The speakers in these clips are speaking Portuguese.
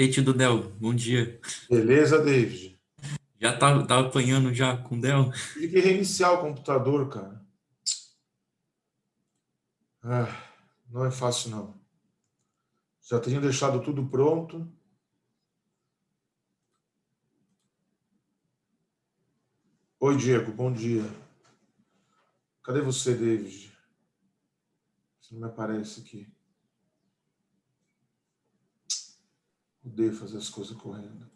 Ei, tio do Del, bom dia. Beleza, David? Já tá apanhando já com o Del? Tive que reiniciar o computador, cara. Ah, não é fácil, não. Já tinha deixado tudo pronto. Oi, Diego, bom dia. Cadê você, David? Você não me aparece aqui. Odeio fazer as coisas correndo.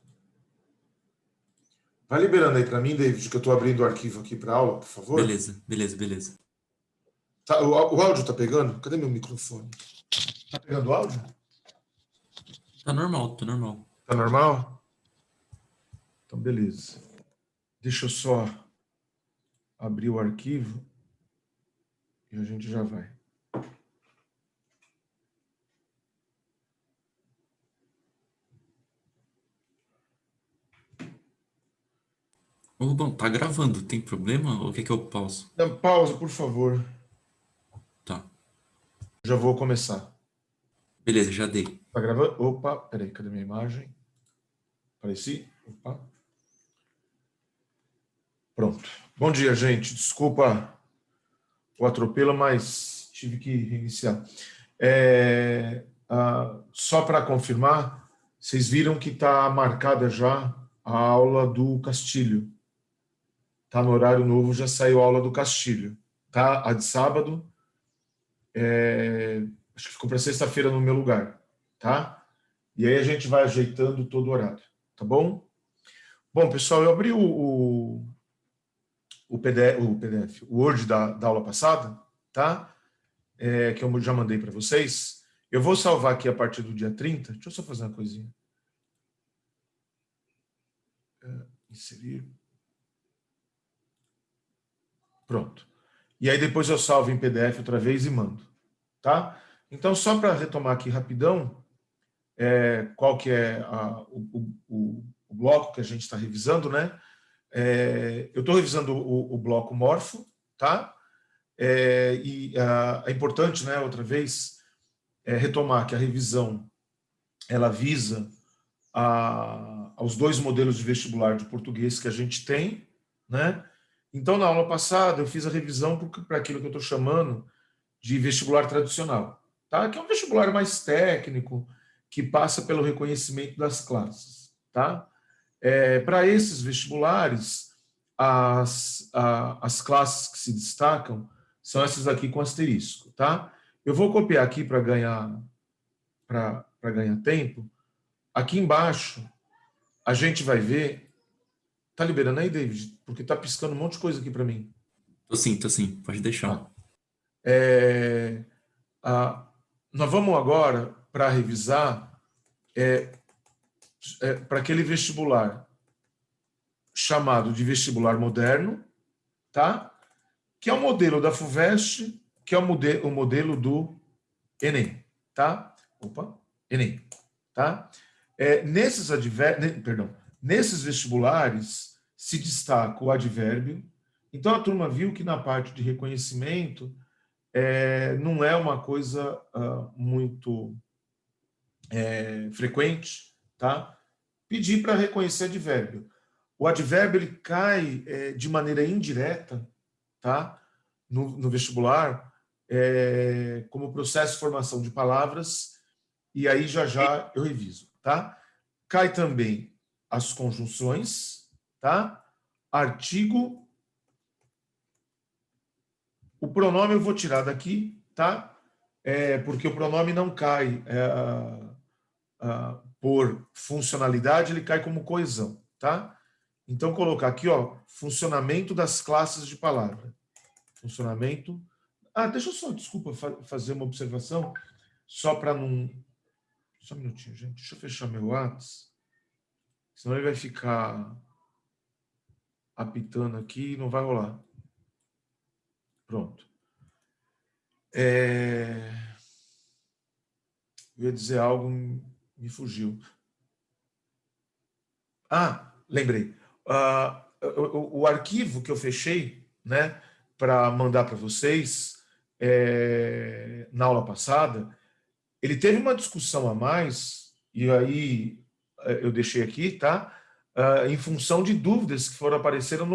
Vai liberando aí para mim, David, que eu estou abrindo o arquivo aqui para aula, por favor. Beleza, beleza, beleza. Tá, o áudio tá pegando? Cadê meu microfone? Tá pegando o áudio? Tá normal, tá normal. Tá normal? Então, beleza. Deixa eu só abrir o arquivo e a gente já vai. Ô, Rubão, tá gravando, tem problema? Ou quer que eu pauso? Dá pausa, por favor. Tá. Já vou começar. Beleza, já dei. Tá gravando? Opa, peraí, cadê minha imagem? Apareci? Opa. Pronto. Bom dia, gente. Desculpa o atropelo, mas tive que reiniciar. Só para confirmar, vocês viram que está marcada já a aula do Castilho. Está no horário novo, já saiu a aula do Castilho. Tá? A de sábado, acho que ficou para sexta-feira no meu lugar. Tá? E aí a gente vai ajeitando todo o horário. Tá bom? Bom, pessoal, eu abri o PDF, o Word da aula passada, tá? Que eu já mandei para vocês. Eu vou salvar aqui a partir do dia 30. Deixa eu só fazer uma coisinha. Inserir. Pronto. E aí depois eu salvo em PDF outra vez e mando, tá? Então, só para retomar aqui rapidão, qual que é o bloco que a gente está revisando, né? Eu estou revisando o bloco morfo, tá? É importante, né, outra vez, retomar que a revisão ela visa aos dois modelos de vestibular de português que a gente tem, né? Então, na aula passada, eu fiz a revisão para aquilo que eu estou chamando de vestibular tradicional, tá? Que é um vestibular mais técnico, que passa pelo reconhecimento das classes, tá? Para esses vestibulares, as classes que se destacam são essas aqui com asterisco, tá? Eu vou copiar aqui para ganhar tempo. Aqui embaixo, a gente vai ver. Tá liberando aí, David? Porque tá piscando um monte de coisa aqui para mim. Tô sim, pode deixar. Tá. É, nós vamos agora para revisar para aquele vestibular chamado de vestibular moderno, tá? Que é o modelo da FUVEST, que é o modelo do Enem, tá? Opa, Enem, tá? Nesses vestibulares se destaca o advérbio. Então a turma viu que na parte de reconhecimento não é uma coisa muito frequente, tá? Pedir para reconhecer advérbio. O advérbio ele cai de maneira indireta, tá? No vestibular, como processo de formação de palavras, e aí já eu reviso, tá? Cai também as conjunções, tá? Artigo. O pronome eu vou tirar daqui, tá? Porque o pronome não cai por funcionalidade, ele cai como coesão, tá? Então, colocar aqui, ó, funcionamento das classes de palavra. Funcionamento. Deixa eu só, desculpa, fazer uma observação, só para não. Só um minutinho, gente. Deixa eu fechar meu WhatsApp, senão ele vai ficar apitando aqui e não vai rolar. Pronto. Eu ia dizer algo, me fugiu. Lembrei. O arquivo que eu fechei, né, para mandar para vocês na aula passada, ele teve uma discussão a mais, e aí eu deixei aqui, tá? Em função de dúvidas que foram aparecendo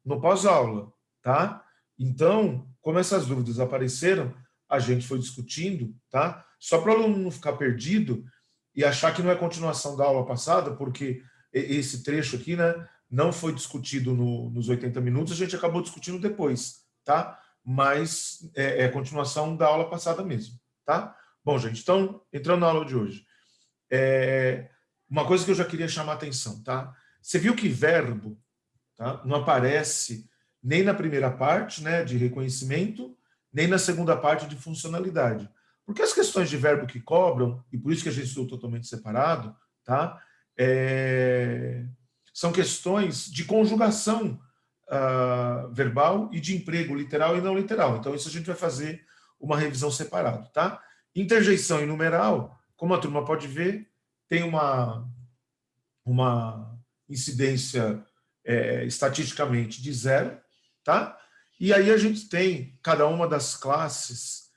no pós-aula, tá? Então, como essas dúvidas apareceram, a gente foi discutindo, tá? Só para o aluno não ficar perdido e achar que não é continuação da aula passada, porque esse trecho aqui, né, não foi discutido nos 80 minutos, a gente acabou discutindo depois, tá? Mas é continuação da aula passada mesmo, tá? Bom, gente, então, entrando na aula de hoje, uma coisa que eu já queria chamar a atenção, tá? Você viu que verbo, tá, não aparece nem na primeira parte, né, de reconhecimento, nem na segunda parte de funcionalidade. Porque as questões de verbo que cobram, e por isso que a gente estudou totalmente separado, tá? São questões de conjugação verbal e de emprego literal e não literal. Então, isso a gente vai fazer uma revisão separada, tá? Interjeição e numeral, como a turma pode ver, tem uma incidência estatisticamente de 0, tá? E aí a gente tem cada uma das classes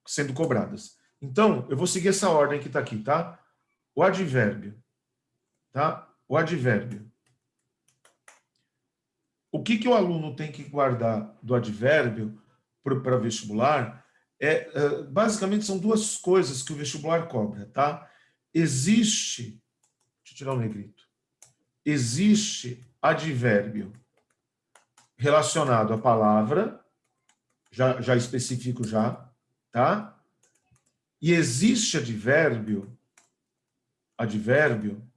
sendo cobradas. Então, eu vou seguir essa ordem que está aqui, tá? O advérbio, tá? O advérbio. O que o aluno tem que guardar do advérbio para vestibular basicamente são duas coisas que o vestibular cobra, tá? Existe, deixa eu tirar o negrito, existe advérbio relacionado à palavra, já especifico já, tá? E existe advérbio, advérbio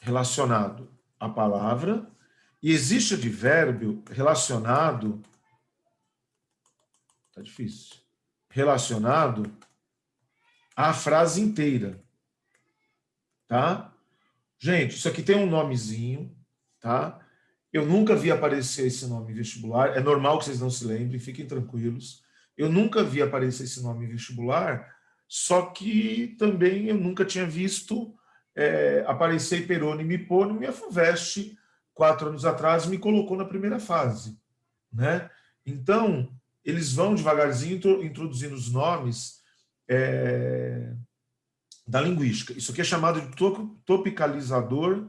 relacionado à palavra, e existe advérbio relacionado, tá difícil, relacionado à frase inteira, tá? Gente, isso aqui tem um nomezinho, tá? Eu nunca vi aparecer esse nome em vestibular, é normal que vocês não se lembrem, fiquem tranquilos. Eu nunca vi aparecer esse nome em vestibular, só que também eu nunca tinha visto aparecer hiperônimo e hipônimo, e a FUVEST, 4 anos atrás, me colocou na primeira fase, né? Então, eles vão devagarzinho introduzindo os nomes da linguística. Isso aqui é chamado de topicalizador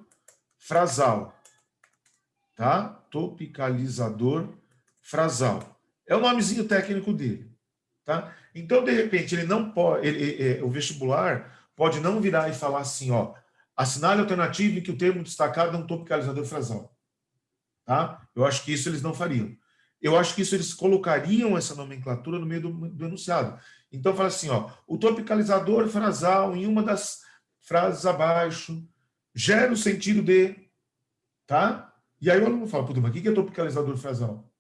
frasal, tá? Topicalizador frasal. É o nomezinho técnico dele, tá? Então, de repente, ele não pode, o vestibular pode não virar e falar assim, ó, assinale a alternativa em que o termo destacado é um topicalizador frasal, tá? Eu acho que isso eles não fariam. Eu acho que isso eles colocariam essa nomenclatura no meio do enunciado. Então, fala assim, ó, o topicalizador frasal, em uma das frases abaixo, gera o sentido de, tá? E aí o aluno fala, puta, mas o que é topicalizador frasal?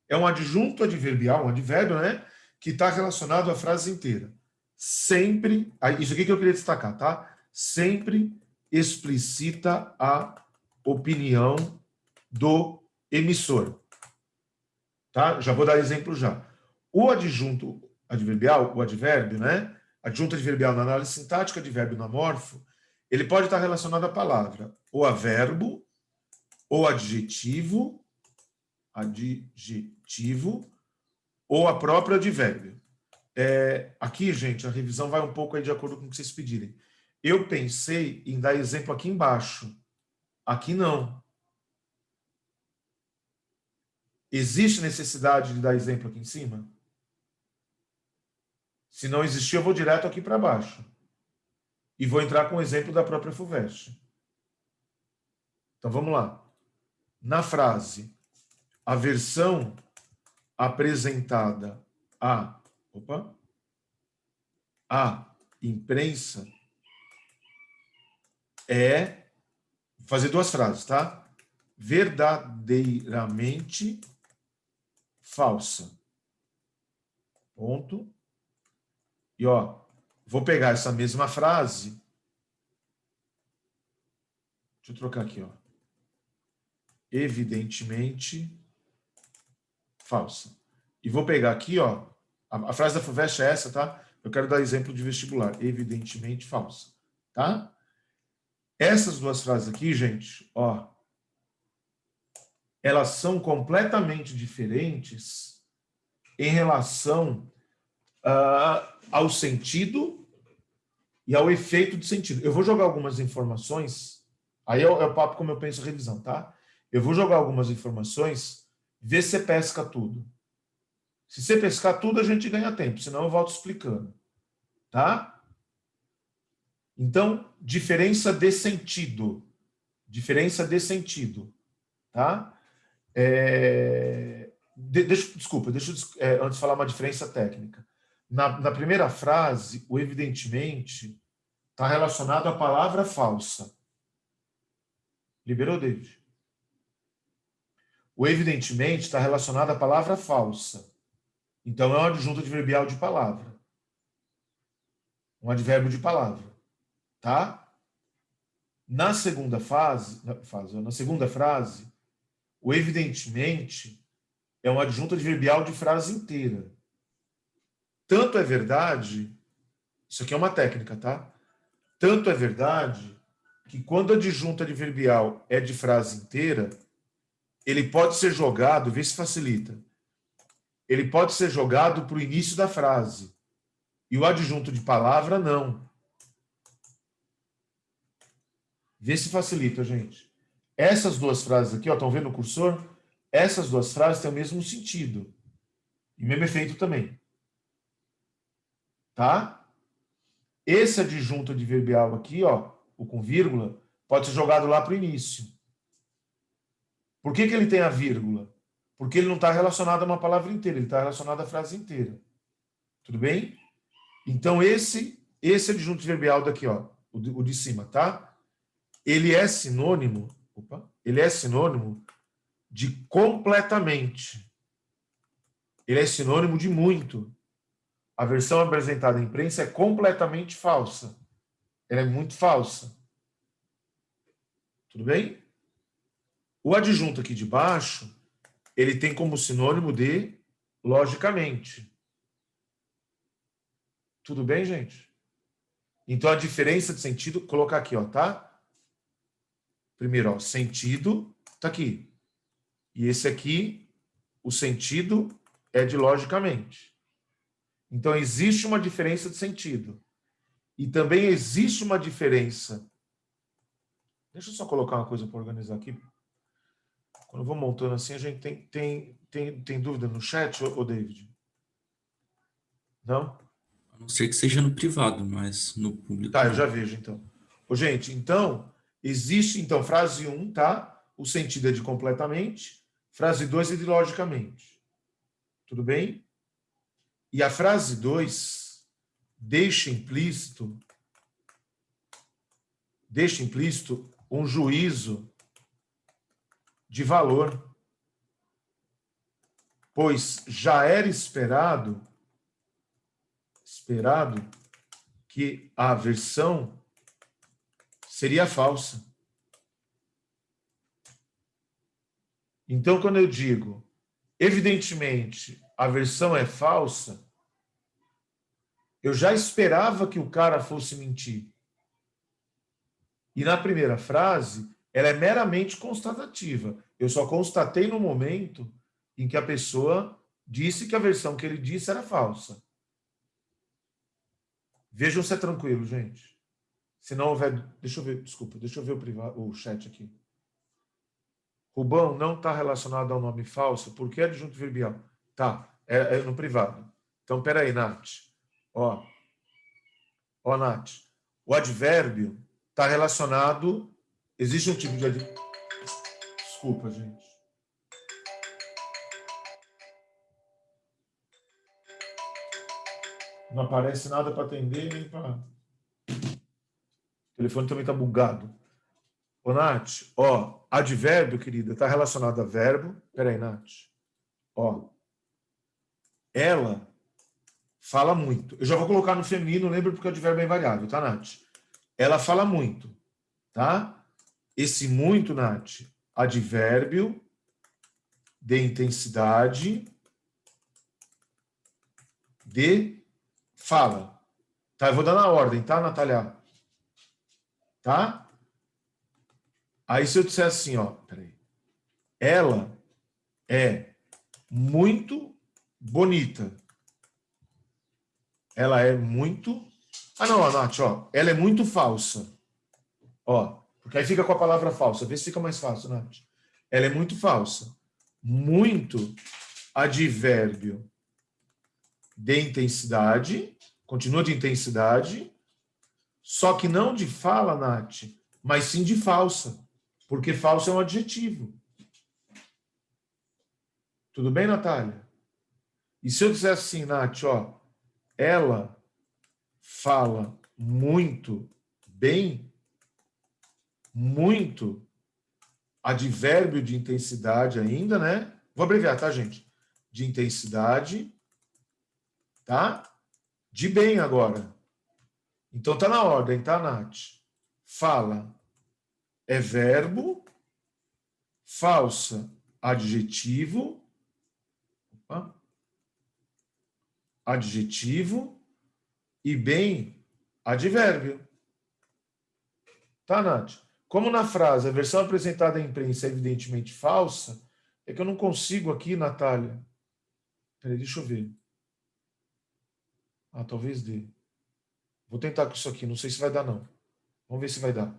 É um adjunto adverbial, um advérbio, né? Que está relacionado à frase inteira. Sempre, isso aqui que eu queria destacar, tá? Sempre explicita a opinião do emissor. Tá? Já vou dar exemplo já. O adjunto adverbial, o advérbio, né? Adjunto adverbial na análise sintática, advérbio no amorfo, ele pode estar relacionado à palavra, ou a verbo, ou adjetivo, ou a própria advérbio. Aqui, gente, a revisão vai um pouco aí de acordo com o que vocês pedirem. Eu pensei em dar exemplo aqui embaixo. Aqui não. Existe necessidade de dar exemplo aqui em cima? Se não existir, eu vou direto aqui para baixo. E vou entrar com o exemplo da própria FUVEST. Então, vamos lá. Na frase, a versão apresentada à imprensa é... Vou fazer duas frases, tá? Verdadeiramente falsa. Ponto. E, ó, vou pegar essa mesma frase. Deixa eu trocar aqui, ó. Evidentemente falsa. E vou pegar aqui, ó, a frase da FUVEST é essa, tá? Eu quero dar exemplo de vestibular. Evidentemente falsa, tá? Essas duas frases aqui, gente, ó, elas são completamente diferentes em relação ao sentido e ao efeito de sentido. Eu vou jogar algumas informações, aí é o papo como eu penso a revisão, tá? Eu vou jogar algumas informações, ver se você pesca tudo. Se você pescar tudo, a gente ganha tempo, senão eu volto explicando, tá? Então, diferença de sentido. Diferença de sentido, tá? Desculpa, antes de falar uma diferença técnica. Na primeira frase, o evidentemente está relacionado à palavra falsa. Liberou, David? O evidentemente está relacionado à palavra falsa. Então, é um adjunto adverbial de palavra. Um advérbio de palavra. Tá? Na segunda frase, o evidentemente é um adjunto adverbial de frase inteira. Tanto é verdade, isso aqui é uma técnica, tá? Tanto é verdade que quando o adjunto adverbial é de frase inteira, ele pode ser jogado, vê se facilita. Ele pode ser jogado para o início da frase. E o adjunto de palavra, não. Vê se facilita, gente. Essas duas frases aqui, ó, estão vendo o cursor? Essas duas frases têm o mesmo sentido. E o mesmo efeito também. Tá? Esse adjunto adverbial aqui, ó, o com vírgula, pode ser jogado lá para o início. Por que ele tem a vírgula? Porque ele não está relacionado a uma palavra inteira, ele está relacionado à frase inteira. Tudo bem? Então, esse adjunto adverbial daqui, ó, o de cima, tá? Ele é sinônimo de completamente. Ele é sinônimo de muito. A versão apresentada à imprensa é completamente falsa. Ela é muito falsa. Tudo bem? O adjunto aqui de baixo, ele tem como sinônimo de logicamente. Tudo bem, gente? Então, a diferença de sentido, vou colocar aqui, ó, tá? Primeiro, ó, sentido, tá aqui. E esse aqui, o sentido é de logicamente. Então, existe uma diferença de sentido. E também existe uma diferença. Deixa eu só colocar uma coisa para organizar aqui. Quando eu vou montando assim, a gente tem dúvida no chat, ô David? Não? A não ser que seja no privado, mas no público Tá, eu já não. vejo então. Ô, gente, então, existe, então, frase 1, tá? O sentido é de completamente. Frase 2 é de logicamente. Tudo bem? E a frase 2 deixa implícito um juízo de valor, pois já era esperado que a versão seria falsa. Então, quando eu digo, evidentemente, a versão é falsa, eu já esperava que o cara fosse mentir. E na primeira frase, ela é meramente constatativa. Eu só constatei no momento em que a pessoa disse que a versão que ele disse era falsa. Vejam se é tranquilo, gente. Se não houver... Deixa eu ver, desculpa, deixa eu ver o chat aqui. Rubão não está relacionado ao nome falso, porque é adjunto verbial. Tá, é no privado. Então, peraí, Nath. Ó, Nath. O advérbio está relacionado... Existe um tipo de advérbio... Desculpa, gente. Não aparece nada para atender, nem para... O telefone também está bugado. Ô, Nath, ó, advérbio, querida, está relacionado a verbo. Peraí, Nath. Ó, ela fala muito. Eu já vou colocar no feminino, lembra, porque o advérbio é invariável, tá, Nath? Ela fala muito, tá? Esse muito, Nath, advérbio de intensidade de fala. Tá? Eu vou dar na ordem, tá, Natália? Tá? Aí se eu disser assim, ó, peraí. Ela é muito bonita. Ela é muito... Ah, não, Nath, ó. Ela é muito falsa. Ó, porque aí fica com a palavra falsa. Vê se fica mais fácil, Nath. Ela é muito falsa. Muito advérbio de intensidade. Continua de intensidade. Só que não de fala, Nath, mas sim de falsa. Porque falsa é um adjetivo. Tudo bem, Natália? E se eu disser assim, Nath, ó, ela fala muito bem, muito advérbio de intensidade ainda, né? Vou abreviar, tá, gente? De intensidade, tá? De bem agora. Então tá na ordem, tá, Nath? Fala é verbo, falsa, adjetivo, opa, adjetivo e bem, advérbio. Tá, Nath? Como na frase a versão apresentada à imprensa é evidentemente falsa, é que eu não consigo aqui, Natália. Peraí, deixa eu ver. Ah, talvez dê. Vou tentar com isso aqui, não sei se vai dar, não. Vamos ver se vai dar.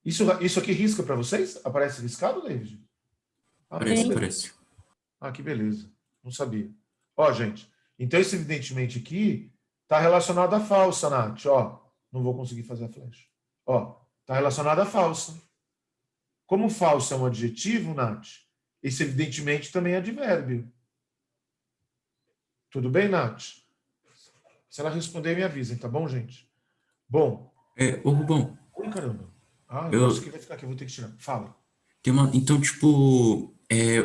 Isso aqui risca para vocês? Aparece riscado, David? Ah, não, então Parece, Sim. beleza. parece. Ah, que beleza. Não sabia. Ó, gente, então esse evidentemente aqui está relacionado à falsa, Nath. Ó, não vou conseguir fazer a flecha. Ó, está relacionado à falsa. Como falsa é um adjetivo, Nath, esse evidentemente também é advérbio. Tudo bem, Nath? Se ela responder, me avisem, tá bom, gente? Bom. Ô Rubão, Ui, caramba. Ah, agora isso eu aqui vai ficar aqui, eu vou ter que tirar. Fala. tenho uma. Então, tipo,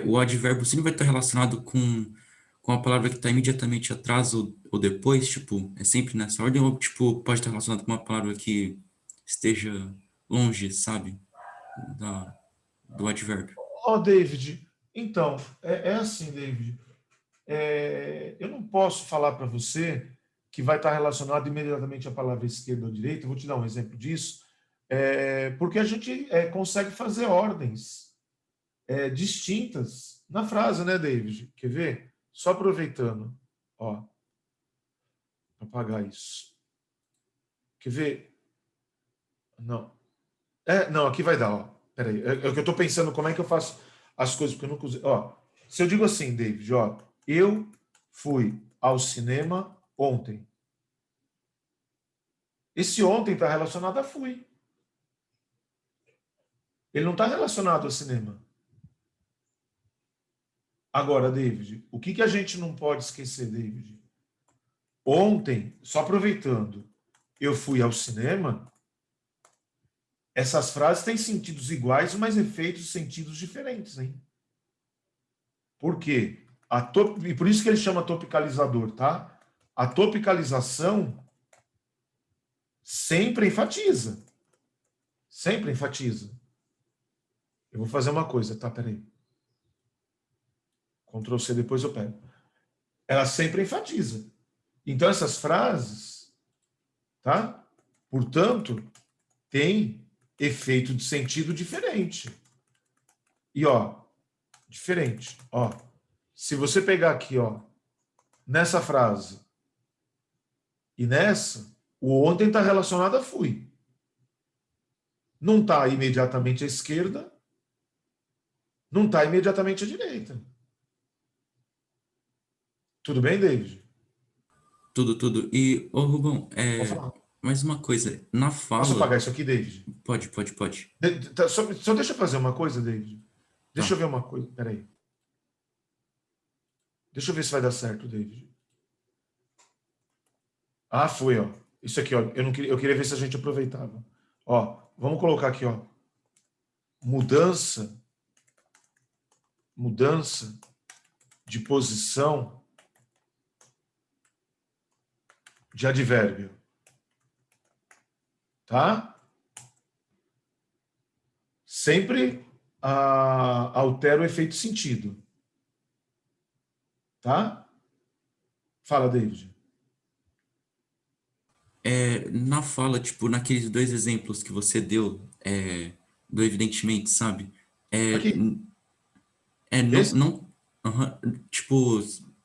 o advérbio sempre vai estar relacionado com a palavra que está imediatamente atrás ou depois, tipo, é sempre nessa ordem, ou tipo, pode estar relacionado com uma palavra que esteja longe, sabe? Da, do advérbio. Ó, David, então, é assim, David. Eu não posso falar para você que vai estar relacionado imediatamente à palavra esquerda ou direita. Eu vou te dar um exemplo disso. Porque a gente consegue fazer ordens distintas na frase, né, David? Quer ver? Só aproveitando, ó, para apagar isso. Quer ver? Não. Não, aqui vai dar, ó. Peraí. É que eu estou pensando como é que eu faço as coisas, porque eu nunca usei. Ó, se eu digo assim, David, ó, eu fui ao cinema ontem. Esse ontem está relacionado a fui. Ele não está relacionado ao cinema. Agora, David, o que a gente não pode esquecer, David? Ontem, só aproveitando, eu fui ao cinema. Essas frases têm sentidos iguais, mas efeitos e sentidos diferentes, hein? Por quê? E por isso que ele chama topicalizador, tá? A topicalização sempre enfatiza. Sempre enfatiza. Eu vou fazer uma coisa, tá? Peraí. Ctrl C, depois eu pego. Ela sempre enfatiza. Então, essas frases, tá? Portanto, tem efeito de sentido diferente. E, ó, diferente. Ó, se você pegar aqui, ó, nessa frase e nessa, o ontem está relacionado a fui. Não está imediatamente à esquerda, não está imediatamente à direita. Tudo bem, David? Tudo, tudo. E, ô Rubão, Pode falar. mais uma coisa. Na Posso fala. apagar isso aqui, David? Pode, pode, pode. Só deixa eu fazer uma coisa, David. Deixa eu Tá. ver uma coisa. Peraí. Deixa eu ver se vai dar certo, David. Ah, foi, ó. Isso aqui, ó. Eu queria ver se a gente aproveitava. Ó, vamos colocar aqui, ó. Mudança de posição de advérbio. Tá? Sempre altera o efeito sentido. Tá? Fala, David. Na fala, tipo, naqueles dois exemplos que você deu, do evidentemente, sabe? É, Aqui. não, Esse? não. aham, tipo,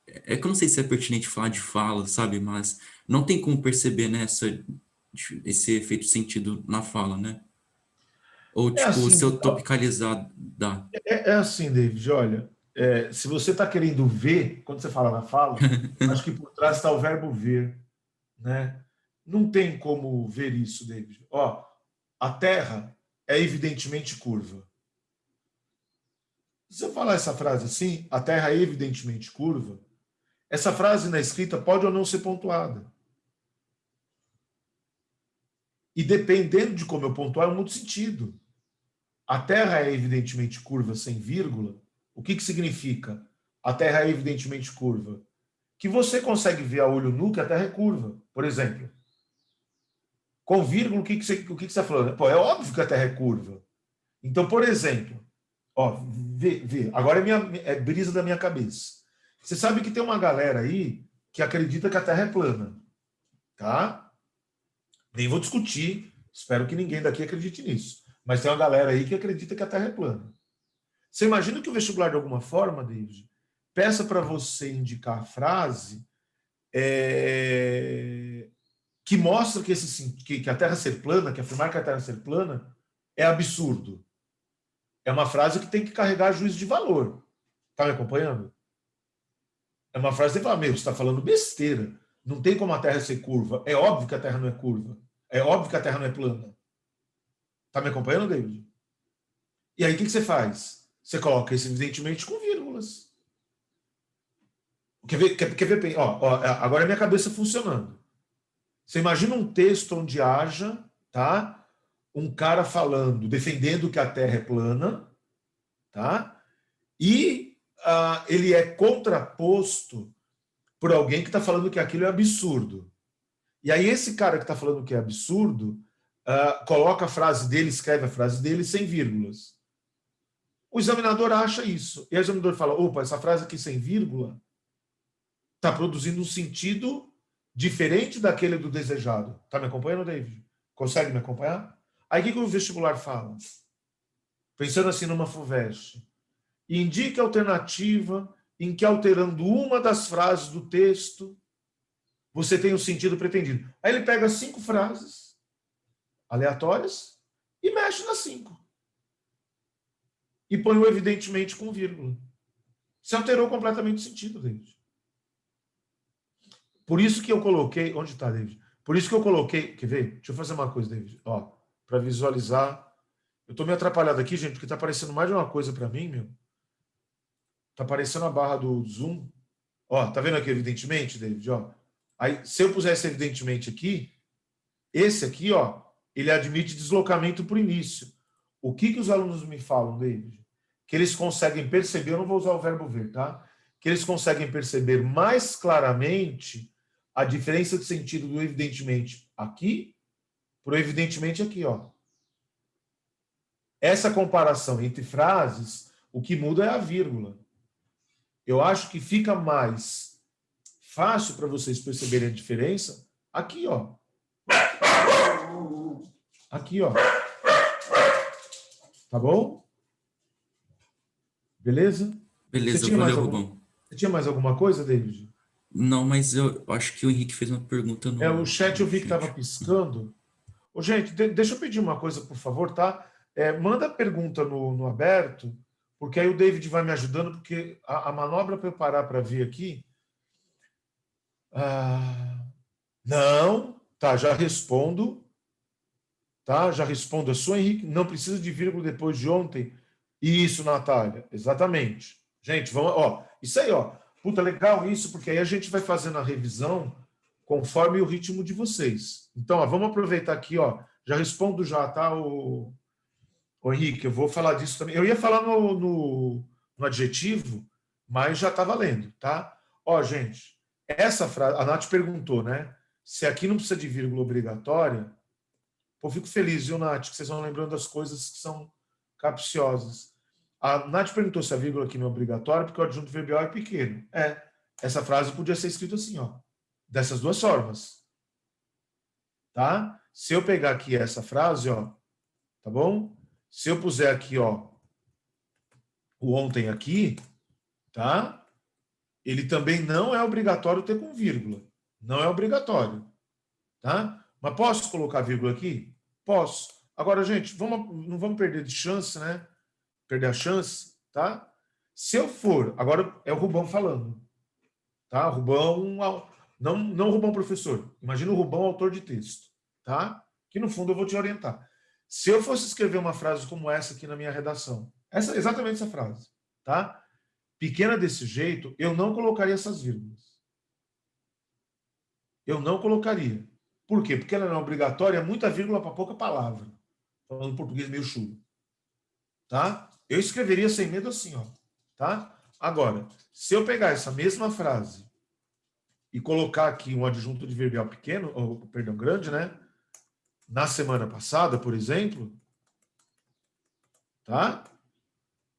é que eu não sei se é pertinente falar de fala, sabe? Mas não tem como perceber, né, esse efeito sentido na fala, né? Ou, É tipo, se assim, eu tropicalizar, dá. é assim, David, olha, se você está querendo ver, quando você fala na fala, acho que por trás está o verbo ver, né? Não tem como ver isso, David. Ó, a Terra é evidentemente curva. Se eu falar essa frase assim, a Terra é evidentemente curva, essa frase na escrita pode ou não ser pontuada. E dependendo de como eu pontuar, é muito sentido. A Terra é evidentemente curva sem vírgula. O que significa? A Terra é evidentemente curva. Que você consegue ver a olho nu que a Terra é curva. Por exemplo, com vírgula, o que você está falando? Pô, é óbvio que a Terra é curva. Então, por exemplo, ó, vê, agora é brisa da minha cabeça. Você sabe que tem uma galera aí que acredita que a Terra é plana, tá? Nem vou discutir, espero que ninguém daqui acredite nisso. Mas tem uma galera aí que acredita que a Terra é plana. Você imagina que o vestibular, de alguma forma, David, peça para você indicar a frase que mostra que a Terra ser plana, que afirmar que a Terra ser plana, é absurdo. É uma frase que tem que carregar juízo de valor. Está me acompanhando? É uma frase que você fala, meu, você está falando besteira. Não tem como a Terra ser curva. É óbvio que a Terra não é curva. É óbvio que a Terra não é plana. Está me acompanhando, David? E aí o que você faz? Você coloca isso, evidentemente, com vírgulas. Quer ver? Ó, agora é minha cabeça funcionando. Você imagina um texto onde haja, tá? Um cara falando, defendendo que a Terra é plana, tá? E ele é contraposto por alguém que está falando que aquilo é absurdo. E aí esse cara que está falando que é absurdo coloca a frase dele, escreve a frase dele sem vírgulas. O examinador acha isso. E o examinador fala, opa, essa frase aqui sem vírgula está produzindo um sentido diferente daquele do desejado. Está me acompanhando, David? Consegue me acompanhar? Aí o que o vestibular fala? Pensando assim numa FUVEST. Indique a alternativa em que, alterando uma das frases do texto, você tem o sentido pretendido. Aí ele pega 5 frases aleatórias e mexe nas 5. E põe o evidentemente com vírgula. Você alterou completamente o sentido, David. Por isso que eu coloquei. Onde está, David? Por isso que eu coloquei. Quer ver? Deixa eu fazer uma coisa, David. Ó, para visualizar. Eu estou meio atrapalhado aqui, gente, porque está aparecendo mais de uma coisa para mim, meu. Está aparecendo a barra do Zoom. Ó, tá vendo aqui, evidentemente, David? Ó. Aí, se eu pusesse evidentemente aqui, esse aqui, ó, ele admite deslocamento para o início. O que os alunos me falam, David? Que eles conseguem perceber, eu não vou usar o verbo ver, tá? Que eles conseguem perceber mais claramente a diferença de sentido do evidentemente aqui para o evidentemente aqui, ó. Essa comparação entre frases, o que muda é a vírgula. Eu acho que fica mais fácil para vocês perceberem a diferença aqui, ó. Aqui, ó. Tá bom? Beleza? Você Beleza, tinha mais valeu, alguma, Rubão. você tinha mais alguma coisa, David? Não, mas eu acho que o Henrique fez uma pergunta O chat eu no vi que estava chat. piscando. Ô, gente, deixa eu pedir uma coisa, por favor, tá? Manda pergunta no aberto, porque aí o David vai me ajudando, porque a manobra para eu parar para ver aqui. Não, tá, já respondo. Tá? Já respondo a sua, Henrique. Não precisa de vírgula depois de ontem. Isso, Natália. Exatamente. Gente, vamos, ó, isso aí, ó. Puta, legal isso, porque aí a gente vai fazendo a revisão conforme o ritmo de vocês. Então, ó, vamos aproveitar aqui, ó. Já respondo já, tá, o Henrique? Eu vou falar disso também. Eu ia falar no adjetivo, mas já tá valendo, tá? Ó, gente, essa frase, a Nath perguntou, né? Se aqui não precisa de vírgula obrigatória, eu fico feliz, viu, Nath, que vocês vão lembrando das coisas que são capciosas. A Nath perguntou se a vírgula aqui não é obrigatória, porque o adjunto verbal é pequeno. Essa frase podia ser escrita assim, ó, dessas duas formas. Tá? Se eu pegar aqui essa frase, ó, tá bom? Se eu puser aqui, ó, o ontem aqui, tá? Ele também não é obrigatório ter com vírgula. Não é obrigatório, tá? Mas posso colocar vírgula aqui? Posso. Agora, gente, não vamos perder de chance, né? Perder a chance, tá? Se eu for, agora é o Rubão falando, tá? Rubão, não o Rubão professor. Imagina o Rubão autor de texto, tá? Que no fundo eu vou te orientar. Se eu fosse escrever uma frase como essa aqui na minha redação, exatamente essa frase, tá? Pequena desse jeito, eu não colocaria essas vírgulas. Eu não colocaria. Por quê? Porque ela não é obrigatória, é muita vírgula para pouca palavra. Falando português meio chulo. Tá? Eu escreveria sem medo assim, ó. Tá? Agora, se eu pegar essa mesma frase e colocar aqui um adjunto adverbial pequeno, ou, perdão, grande, né? Na semana passada, por exemplo, tá?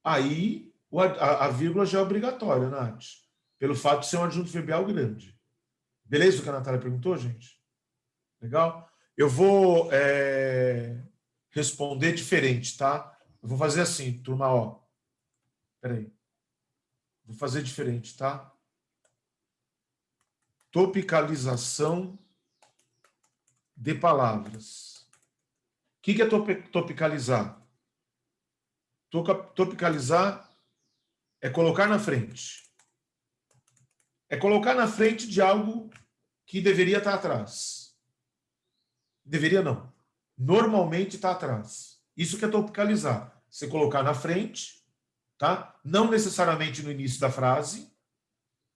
Aí a vírgula já é obrigatória, Nath. Pelo fato de ser um adjunto adverbial grande. Beleza o que a Natália perguntou, gente? Legal? Eu vou responder diferente, tá? Eu vou fazer assim, turma, ó. Peraí. Vou fazer diferente, tá? Topicalização de palavras. O que é topicalizar? Topicalizar é colocar na frente. É colocar na frente de algo que deveria estar atrás. Deveria não. Normalmente está atrás. Isso que é topicalizar. Você colocar na frente, tá? Não necessariamente no início da frase,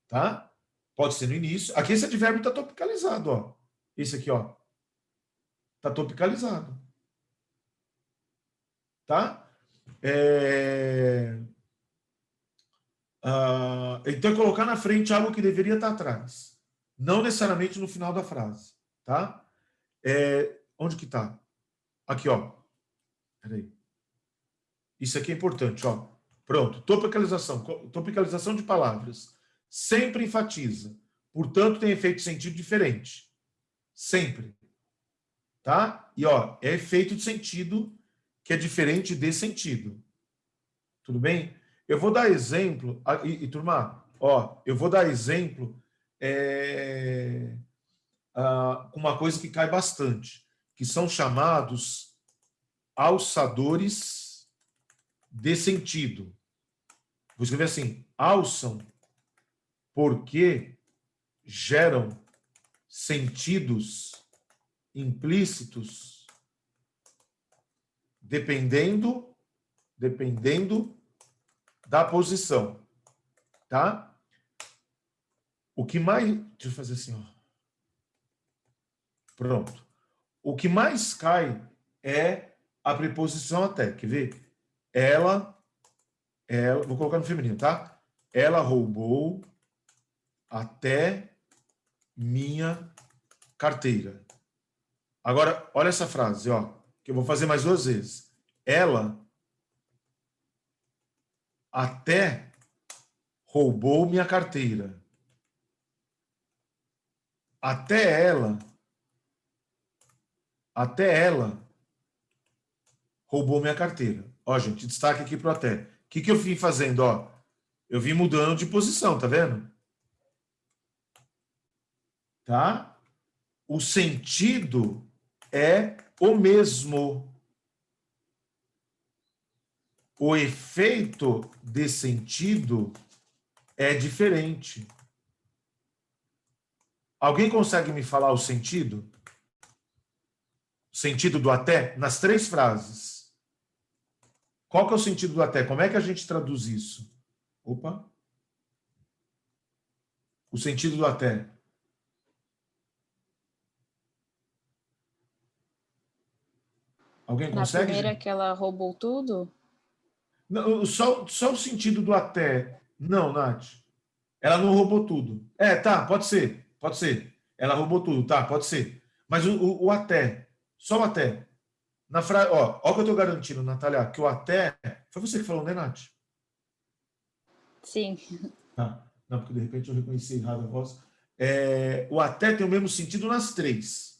tá? Pode ser no início. Aqui esse advérbio está topicalizado, ó. Esse aqui, ó. Está topicalizado. Tá? Então, é colocar na frente algo que deveria estar atrás. Não necessariamente no final da frase. Tá? Onde que está? Aqui, ó. Peraí. Isso aqui é importante, ó. Pronto. Topicalização. Topicalização de palavras. Sempre enfatiza. Portanto, tem efeito de sentido diferente. Sempre. Tá? E, ó, é efeito de sentido que é diferente de sentido. Tudo bem? Eu vou dar exemplo, turma, ó, eu vou dar exemplo uma coisa que cai bastante, que são chamados alçadores de sentido. Vou escrever assim, alçam porque geram sentidos implícitos dependendo da posição, tá? O que mais... Deixa eu fazer assim, ó. Pronto. O que mais cai é a preposição até. Quer ver? Ela vou colocar no feminino, tá? Ela roubou até minha carteira. Agora, olha essa frase, ó, que eu vou fazer mais duas vezes. Ela até roubou minha carteira. Até ela roubou minha carteira. Ó, gente, destaque aqui pro até. O que eu vim fazendo, ó? Eu vim mudando de posição, tá vendo? Tá? O sentido é o mesmo. O efeito de sentido é diferente. Alguém consegue me falar o sentido? O sentido do até? Nas três frases. Qual que é o sentido do até? Como é que a gente traduz isso? Opa. O sentido do até. Alguém Na consegue, primeira gente? que ela roubou tudo? Não, só o sentido do até. Não, Nath. Ela não roubou tudo. Tá, pode ser. Pode ser. Ela roubou tudo, tá, pode ser. Mas o até. Só o até. Na frase, ó o que eu estou garantindo, Natália, que o até. Foi você que falou, né, Nath? Sim. Tá. Não, porque de repente eu reconheci errado a voz. O até tem o mesmo sentido nas três.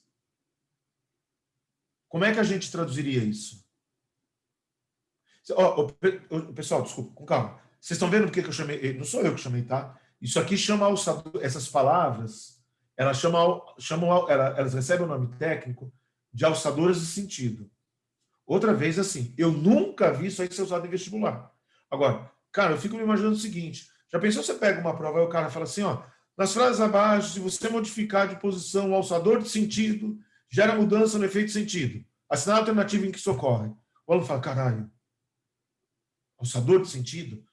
Como é que a gente traduziria isso? Pessoal, desculpa, com calma. Vocês estão vendo por que eu chamei? Não sou eu que chamei, tá? Isso aqui chama alçador, essas palavras, elas recebem o nome técnico de alçadoras de sentido. Outra vez, assim, eu nunca vi isso aí ser usado em vestibular. Agora, cara, eu fico me imaginando o seguinte: já pensou você pega uma prova e o cara fala assim, ó, nas frases abaixo, se você modificar de posição o alçador de sentido, gera mudança no efeito sentido. Assinar a alternativa em que isso ocorre. O aluno fala, caralho, alçador de sentido?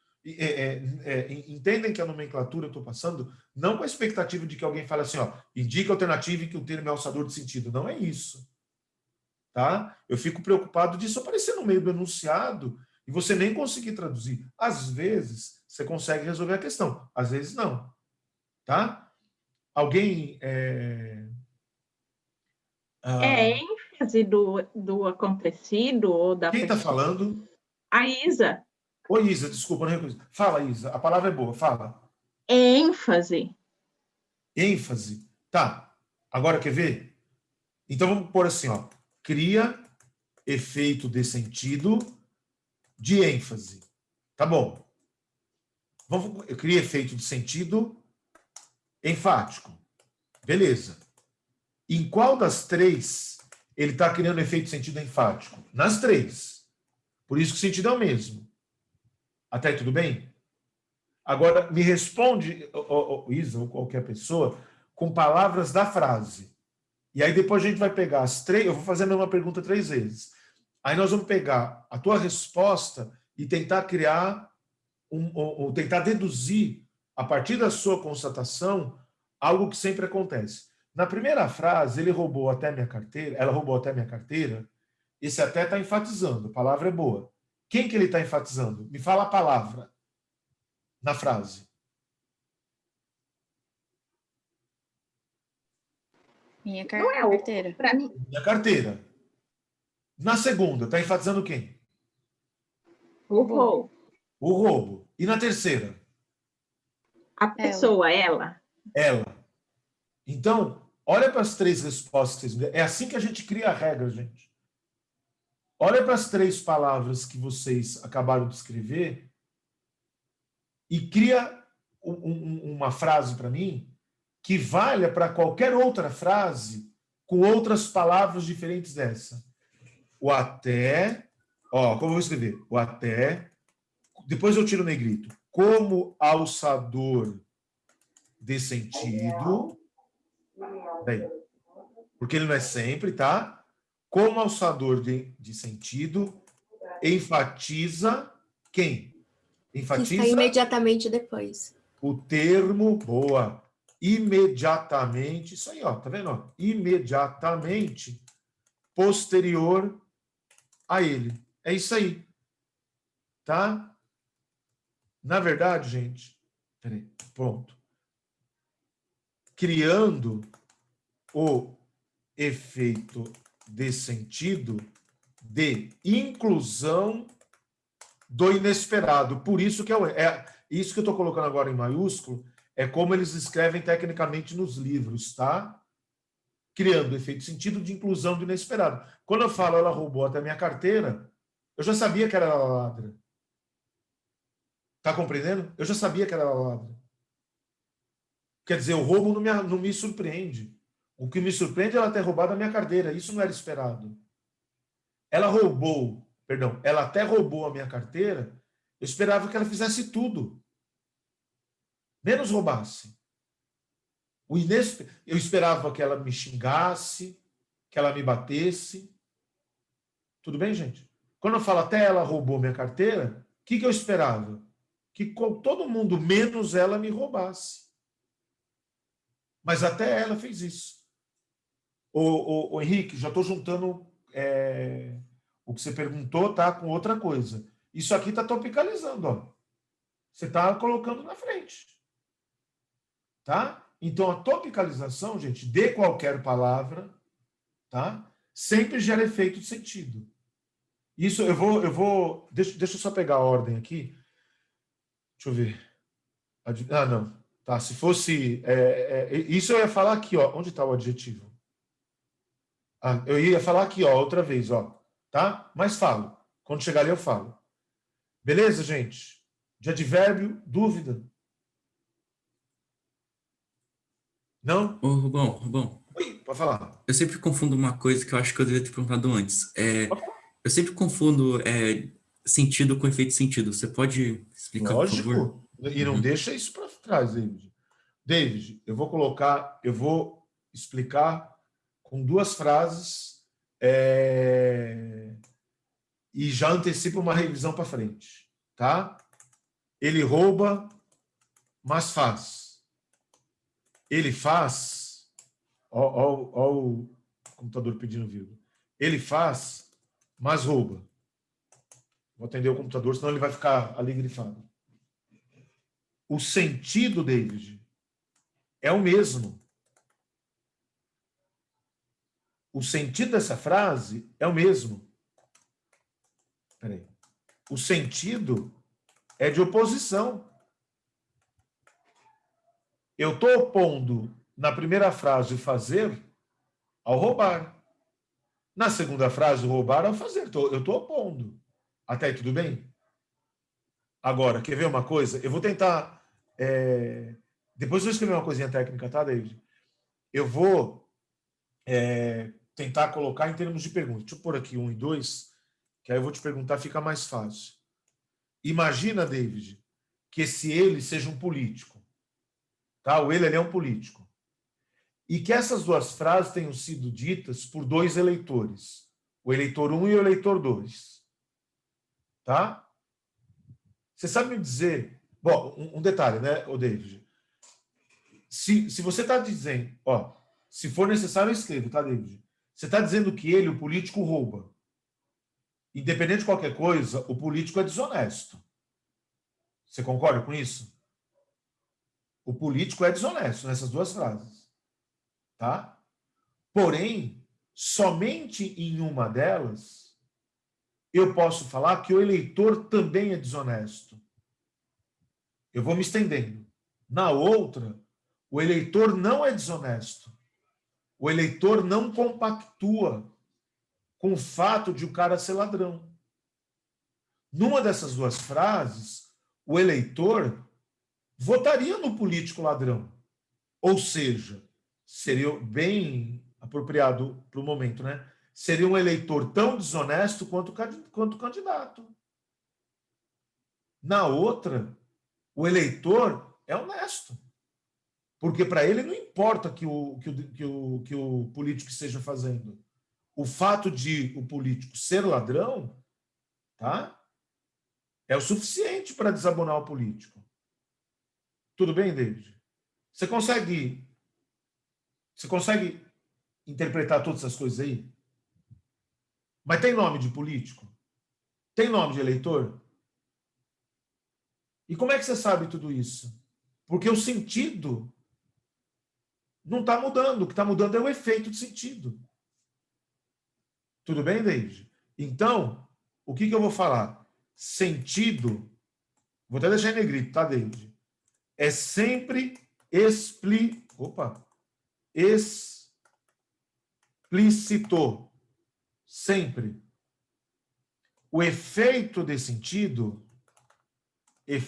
Entendem que a nomenclatura eu estou passando não com a expectativa de que alguém fale assim, ó, indica a alternativa em que o termo é alçador de sentido. Não é isso. Tá? Eu fico preocupado disso aparecer no meio do enunciado e você nem conseguir traduzir. Às vezes, você consegue resolver a questão. Às vezes, não. Tá? Alguém... É ênfase do acontecido ou da quem está pessoa. falando? A Isa. Oi, Isa, desculpa, não reconheço. Fala, Isa. A palavra é boa, fala. É ênfase. ênfase. Tá. Agora quer ver? Então vamos pôr assim, ó. Cria efeito de sentido de ênfase. Tá bom. Eu cria efeito de sentido enfático. Beleza. Em qual das três ele está criando efeito de sentido enfático? Nas três. Por isso que o sentido é o mesmo. Até aí tudo bem? Agora, me responde, Isa, ou qualquer pessoa, com palavras da frase. E aí depois a gente vai pegar as três, eu vou fazer a mesma pergunta 3 vezes. Aí nós vamos pegar a tua resposta e tentar criar, ou tentar deduzir, a partir da sua constatação, algo que sempre acontece. Na primeira frase, ele roubou até minha carteira, ela roubou até minha carteira, esse até está enfatizando, a palavra é boa. Quem que ele está enfatizando? Me fala a palavra na frase. Minha Não é o carteira. para mim. Minha carteira. Na segunda, está enfatizando quem? O roubo. O roubo. E na terceira? A pessoa, ela. Ela. Então, olha para as três respostas que vocês me deram. É assim que a gente cria a regra, gente. Olha para as três palavras que vocês acabaram de escrever e cria uma frase para mim que valha para qualquer outra frase com outras palavras diferentes dessa. O até, ó, como eu vou escrever? O até, depois eu tiro o negrito. Como alçador de sentido. Bem, porque ele não é sempre, tá? Como alçador de sentido, enfatiza quem? Que está Enfatiza imediatamente depois. o termo, boa, imediatamente, isso aí, ó, tá vendo? Ó? Imediatamente posterior a ele. É isso aí. Tá? Na verdade, gente, peraí, pronto. Criando o efeito de sentido de inclusão do inesperado. Por isso que isso que eu estou colocando agora em maiúsculo é como eles escrevem tecnicamente nos livros, tá? Criando efeito de sentido de inclusão do inesperado. Quando eu falo ela roubou até minha carteira, eu já sabia que era ela ladra. Tá compreendendo? Eu já sabia que era ela ladra. Quer dizer, o roubo não me surpreende. O que me surpreende é ela ter roubado a minha carteira. Isso não era esperado. Ela até roubou a minha carteira. Eu esperava que ela fizesse tudo. Menos roubasse. Eu esperava que ela me xingasse, que ela me batesse. Tudo bem, gente? Quando eu falo até ela roubou minha carteira, o que eu esperava? Que todo mundo, menos ela, me roubasse. Mas até ela fez isso. O Henrique, já estou juntando o que você perguntou, tá? Com outra coisa. Isso aqui está tropicalizando, ó. Você está colocando na frente. Tá? Então, a topicalização, gente, de qualquer palavra, tá? Sempre gera efeito de sentido. Isso eu vou. Deixa eu só pegar a ordem aqui. Deixa eu ver. Ah, não. Tá, se fosse. Isso eu ia falar aqui, ó. Onde está o adjetivo? Ah, eu ia falar aqui, ó, outra vez, ó. Tá? Mas falo. Quando chegar ali, eu falo. Beleza, gente? De advérbio, dúvida? Não? Ô, Rubão, Oi, pode falar. eu sempre confundo uma coisa que eu acho que eu deveria ter perguntado antes. Pode falar. Eu sempre confundo sentido com efeito sentido. Você pode explicar, por favor? Lógico. E não Uhum. deixa isso para trás, David. David, eu vou explicar com duas frases e já antecipo uma revisão para frente, tá? Ele rouba, mas faz. Ele faz. Ó o computador pedindo vírgula. Ele faz, mas rouba. Vou atender o computador, senão ele vai ficar ali grifado. O sentido, David, é o mesmo. O sentido dessa frase é o mesmo. Peraí. O sentido é de oposição. Eu estou opondo na primeira frase o fazer ao roubar. Na segunda frase, o roubar ao fazer. Eu estou opondo. Até aí, tudo bem? Agora, quer ver uma coisa? Eu vou tentar... Depois eu vou escrever uma coisinha técnica, tá, David? Eu vou tentar colocar em termos de perguntas. Deixa eu pôr aqui 1 e 2, que aí eu vou te perguntar, fica mais fácil. Imagina, David, que esse ele seja um político. Tá? O ele é um político. E que essas duas frases tenham sido ditas por dois eleitores. O eleitor 1 e o eleitor 2. Tá? Você sabe me dizer... Bom, um detalhe, né, o David? Se você está dizendo... se for necessário, eu escrevo, tá, David? Você está dizendo que ele, o político, rouba. Independente de qualquer coisa, o político é desonesto. Você concorda com isso? O político é desonesto nessas duas frases. Tá? Porém, somente em uma delas, eu posso falar que o eleitor também é desonesto. Eu vou me estendendo. Na outra, o eleitor não é desonesto. O eleitor não compactua com o fato de o cara ser ladrão. Numa dessas duas frases, o eleitor votaria no político ladrão. Ou seja, seria bem apropriado para o momento, né? Seria um eleitor tão desonesto quanto o candidato. Na outra, o eleitor é honesto. Porque para ele não importa que o político esteja fazendo. O fato de o político ser ladrão, tá? É o suficiente para desabonar o político. Tudo bem, David? Você consegue interpretar todas essas coisas aí? Mas tem nome de político? Tem nome de eleitor? E como é que você sabe tudo isso? Porque o sentido não está mudando. O que está mudando é o efeito de sentido. Tudo bem, David? Então, o que eu vou falar? Sentido, vou até deixar em negrito, tá, David? É sempre explícito. Sempre. O efeito de sentido é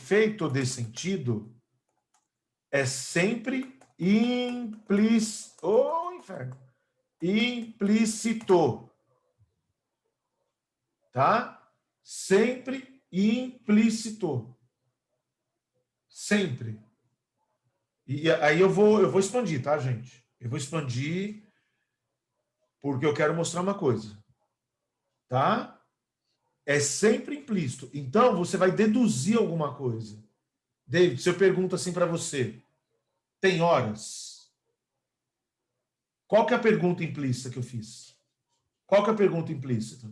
sempre implícito. Oh, inferno. Implícito. Tá? Sempre implícito. Sempre. E aí eu vou expandir, tá, gente? Eu vou expandir porque eu quero mostrar uma coisa. Tá? É sempre implícito. Então, você vai deduzir alguma coisa. David, se eu pergunto assim para você, tem horas? Qual que é a pergunta implícita que eu fiz? Qual que é a pergunta implícita?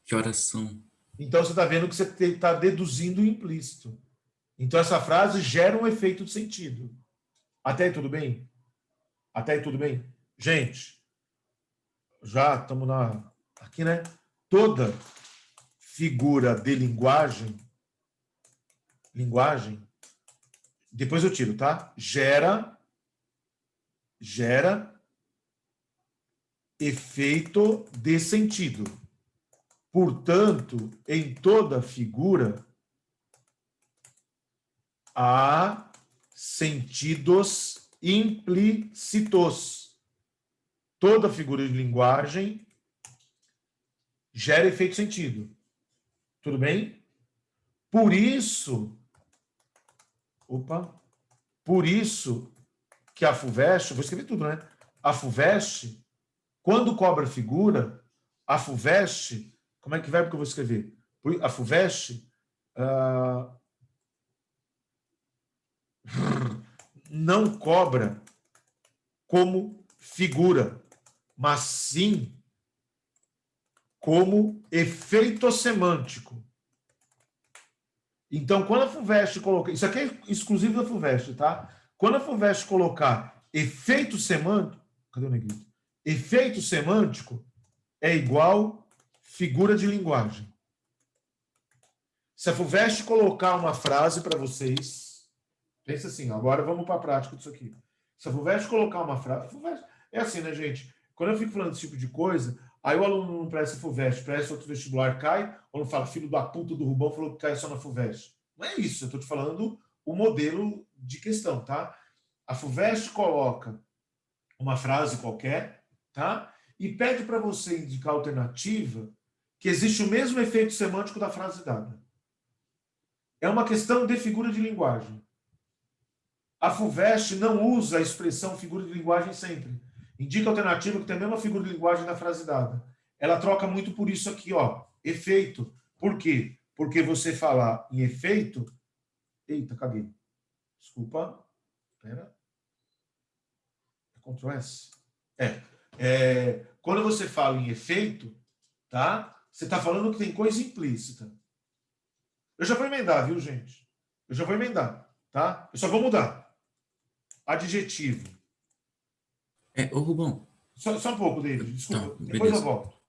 Que horas são? Então, você está vendo que você está deduzindo o implícito. Então, essa frase gera um efeito de sentido. Até aí, tudo bem? Até aí, tudo bem? Gente, já estamos aqui, né? Toda figura de linguagem, depois eu tiro, tá? Gera efeito de sentido. Portanto, em toda figura há sentidos implícitos. Toda figura de linguagem gera efeito sentido. Tudo bem? Por isso, que a FUVEST, vou escrever tudo, né? A FUVEST, quando cobra figura, a FUVEST, como é que verbo que eu vou escrever? A FUVEST não cobra como figura, mas sim como efeito semântico. Então, quando a FUVEST colocar... Isso aqui é exclusivo da FUVEST, tá? Quando a FUVEST colocar efeito semântico... Cadê o negrito? Efeito semântico é igual figura de linguagem. Se a FUVEST colocar uma frase para vocês... Pensa assim, agora vamos para a prática disso aqui. Se a FUVEST colocar uma frase... FUVEST, é assim, né, gente? Quando eu fico falando desse tipo de coisa, aí o aluno não presta FUVEST, presta outro vestibular, cai, ou não fala, filho da puta do Rubão falou que cai só na FUVEST. Não é isso, eu estou te falando o modelo de questão, tá? A FUVEST coloca uma frase qualquer, tá? E pede para você indicar a alternativa que existe o mesmo efeito semântico da frase dada. É uma questão de figura de linguagem. A FUVEST não usa a expressão figura de linguagem sempre. Indica a alternativa que tem a mesma figura de linguagem da frase dada. Ela troca muito por isso aqui, ó, efeito. Por quê? Porque você falar em efeito... Eita, caguei. Desculpa. Espera. Ctrl S. Quando você fala em efeito, tá? Você está falando que tem coisa implícita. Eu já vou emendar, viu, gente? Eu já vou emendar, tá? Eu só vou mudar. Adjetivo. Ô Rubão, Só um pouco, David. Desculpa. tá, Depois eu beleza. volto.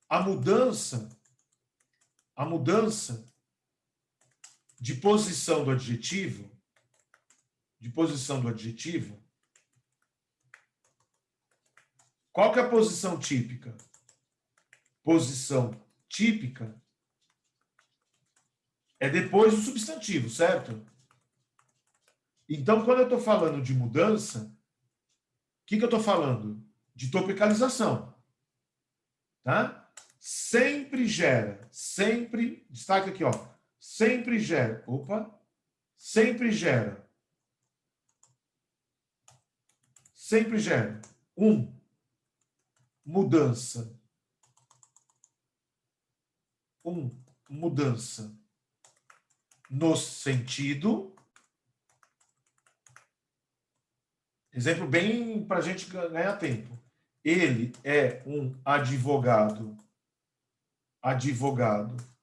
A mudança de posição do adjetivo, qual que é a posição típica? Posição típica é depois do substantivo, certo? Então, quando eu estou falando de mudança, o que eu estou falando? De topicalização. Tá? Sempre gera, sempre, destaque aqui, ó, sempre gera, mudança. Mudança no sentido. Exemplo bem para a gente ganhar tempo. Ele é um advogado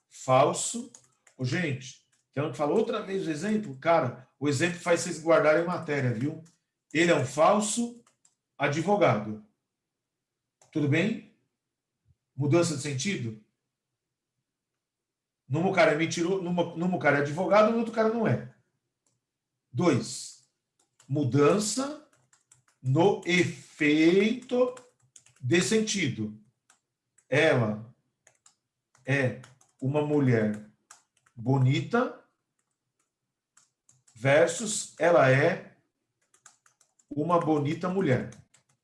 falso. Ô, gente, quero que fale outra vez o exemplo? Cara, o exemplo faz vocês guardarem matéria, viu? Ele é um falso advogado. Tudo bem? Mudança de sentido? Num cara é mentiroso, num cara é advogado, no outro cara não é. 2. Mudança no efeito de sentido. Ela é uma mulher bonita versus ela é uma bonita mulher.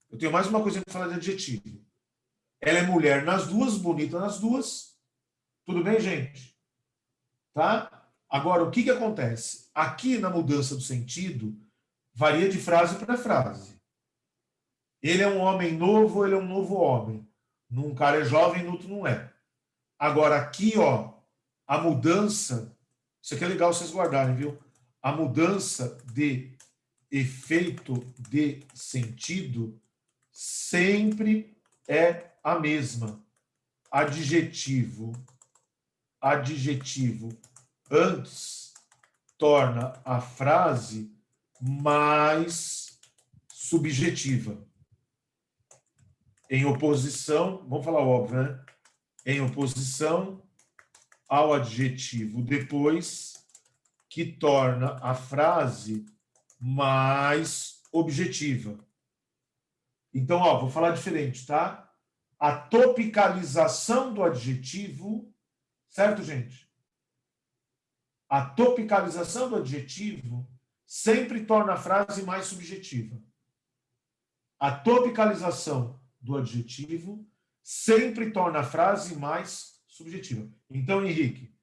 Eu tenho mais uma coisa para falar de adjetivo. Ela é mulher nas duas, bonita nas duas. Tudo bem, gente? Tá? Agora, o que acontece? Aqui na mudança do sentido, varia de frase para frase. Ele é um homem novo, ele é um novo homem. Num cara é jovem, no outro não é. Agora, aqui, ó, a mudança, isso aqui é legal vocês guardarem, viu? A mudança de efeito de sentido sempre é a mesma. Adjetivo antes torna a frase mais subjetiva. Em oposição, vamos falar óbvio, né? Em oposição ao adjetivo depois, que torna a frase mais objetiva. Então, ó, vou falar diferente, tá? A topicalização do adjetivo, certo, gente? A topicalização do adjetivo sempre torna a frase mais subjetiva. A topicalização do adjetivo sempre torna a frase mais subjetiva. Então, Henrique,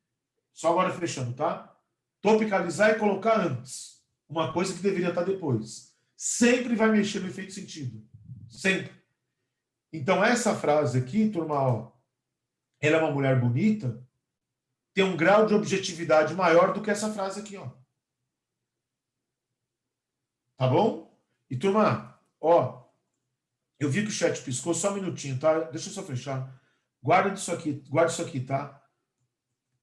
só agora fechando, tá? Topicalizar é colocar antes uma coisa que deveria estar depois. Sempre vai mexer no efeito sentido. Sempre. Então, essa frase aqui, turma, ó, ela é uma mulher bonita, tem um grau de objetividade maior do que essa frase aqui, ó. Tá bom? E, turma, ó, eu vi que o chat piscou, só um minutinho, tá? Deixa eu só fechar. Guarda isso aqui, tá?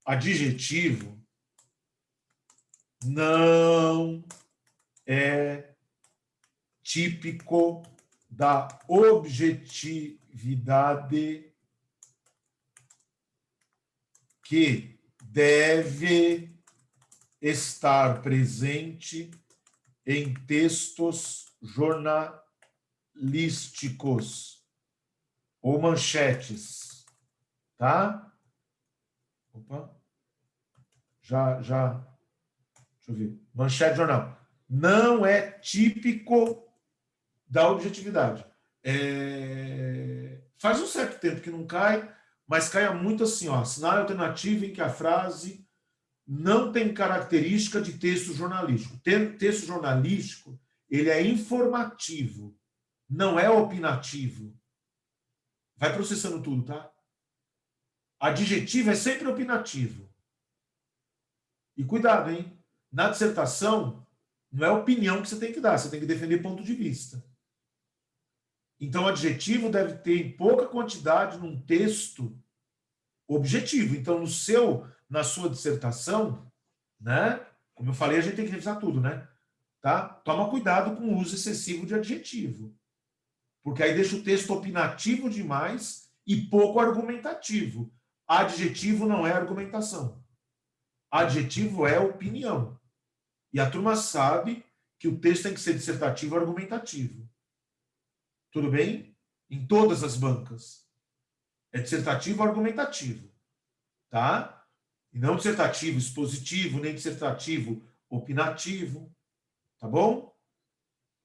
Adjetivo não é típico da objetividade que deve estar presente em textos jornalísticos ou manchetes, tá? Opa. Deixa eu ver. Manchete de jornal. Não é típico da objetividade. Faz um certo tempo que não cai, mas cai muito assim, ó. Sinal alternativo em que a frase não tem característica de texto jornalístico. Texto jornalístico, ele é informativo, não é opinativo. Vai processando tudo, tá? Adjetivo é sempre opinativo. E cuidado, hein? Na dissertação, não é opinião que você tem que dar, você tem que defender ponto de vista. Então, o adjetivo deve ter em pouca quantidade num texto objetivo. Então, na sua dissertação, né? Como eu falei, a gente tem que revisar tudo, né? Tá? Toma cuidado com o uso excessivo de adjetivo. Porque aí deixa o texto opinativo demais e pouco argumentativo. Adjetivo não é argumentação. Adjetivo é opinião. E a turma sabe que o texto tem que ser dissertativo ou argumentativo. Tudo bem? Em todas as bancas. É dissertativo ou argumentativo. Tá? E não dissertativo expositivo, nem dissertativo opinativo. Tá bom?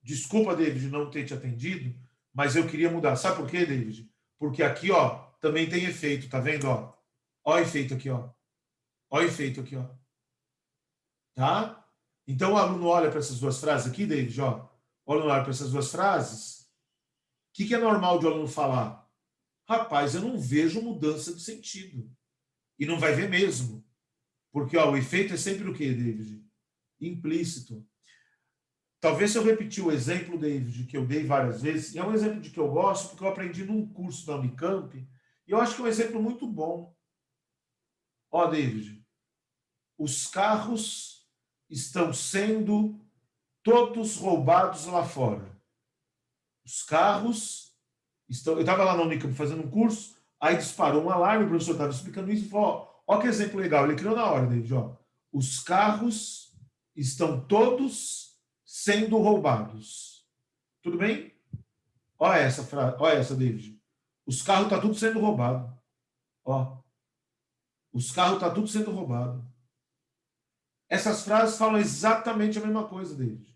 Desculpa, David, não ter te atendido, mas eu queria mudar. Sabe por quê, David? Porque aqui, ó, também tem efeito, tá vendo, ó? Ó o efeito aqui, ó. Ó o efeito aqui, ó. Tá? Então o aluno olha para essas duas frases aqui, David, ó. O aluno olha para essas duas frases. O que é normal de o aluno falar? Rapaz, eu não vejo mudança de sentido. E não vai ver mesmo. Porque, ó, o efeito é sempre o quê, David? Implícito. Talvez se eu repetir o exemplo, David, que eu dei várias vezes, e é um exemplo de que eu gosto, porque eu aprendi num curso da Unicamp, e eu acho que é um exemplo muito bom. Ó, David, os carros estão sendo todos roubados lá fora. Os carros estão... Eu estava lá na Unicamp fazendo um curso, aí disparou um alarme, o professor estava explicando isso e falou, ó que exemplo legal, ele criou na hora, David, ó. Os carros estão todos sendo roubados. Tudo bem? Olha essa frase, olha essa, David. Os carros estão tudo sendo roubado. Ó. Os carros estão tudo sendo roubado. Essas frases falam exatamente a mesma coisa, David.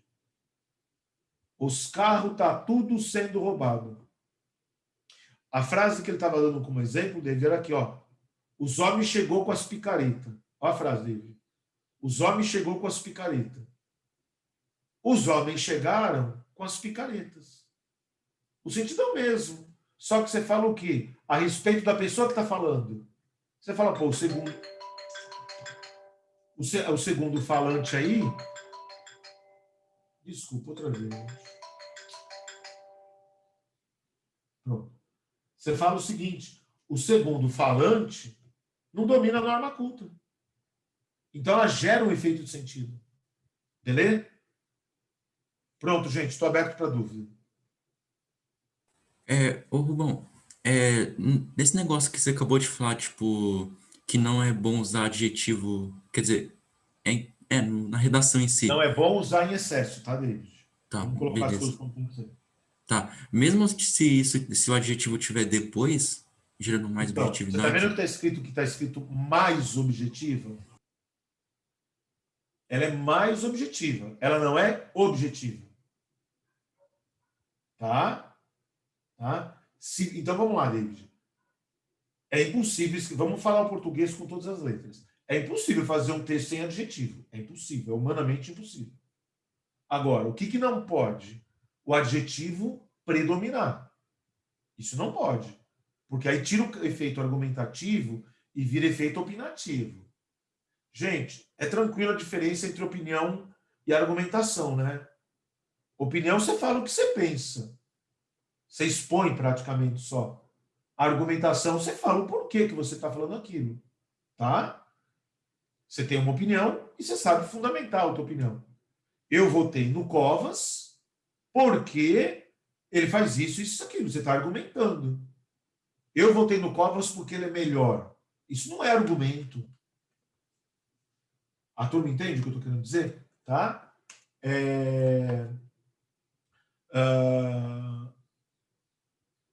Os carros estão tudo sendo roubado. A frase que ele estava dando como exemplo, David, era aqui, ó. Os homens chegou com as picaretas. Olha a frase, David. Os homens chegou com as picaretas. Os homens chegaram com as picaretas. O sentido é o mesmo. Só que você fala o quê? A respeito da pessoa que está falando. Você fala, pô, o segundo falante aí... Desculpa, outra vez. Pronto. Você fala o seguinte, o segundo falante não domina a norma culta. Então, ela gera um efeito de sentido. Beleza? Pronto, gente, estou aberto para dúvida. Ô Rubão, nesse negócio que você acabou de falar, tipo, que não é bom usar adjetivo, quer dizer, na redação em si. Não é bom usar em excesso, tá, David? Tá, Vamos colocar as beleza. coisas como tem que ser. Tá, mesmo se o adjetivo tiver depois, gerando mais Então, você está objetividade. vendo que está escrito mais objetivo? ela é mais objetiva. Ela não é objetiva. Tá? Tá? Então vamos lá, David. É impossível, vamos falar o português com todas as letras. É impossível fazer um texto sem adjetivo. É impossível, é humanamente impossível. Agora, o que não pode? O adjetivo predominar. Isso não pode. Porque aí tira o efeito argumentativo e vira efeito opinativo. Gente, é tranquila a diferença entre opinião e argumentação, né? Opinião, você fala o que você pensa. Você expõe praticamente só. A argumentação, você fala o porquê que você está falando aquilo. Tá? Você tem uma opinião e você sabe fundamentar a tua opinião. Eu votei no Covas porque ele faz isso, isso, aquilo. Você está argumentando. Eu votei no Covas porque ele é melhor. Isso não é argumento. A turma entende o que eu estou querendo dizer? Tá?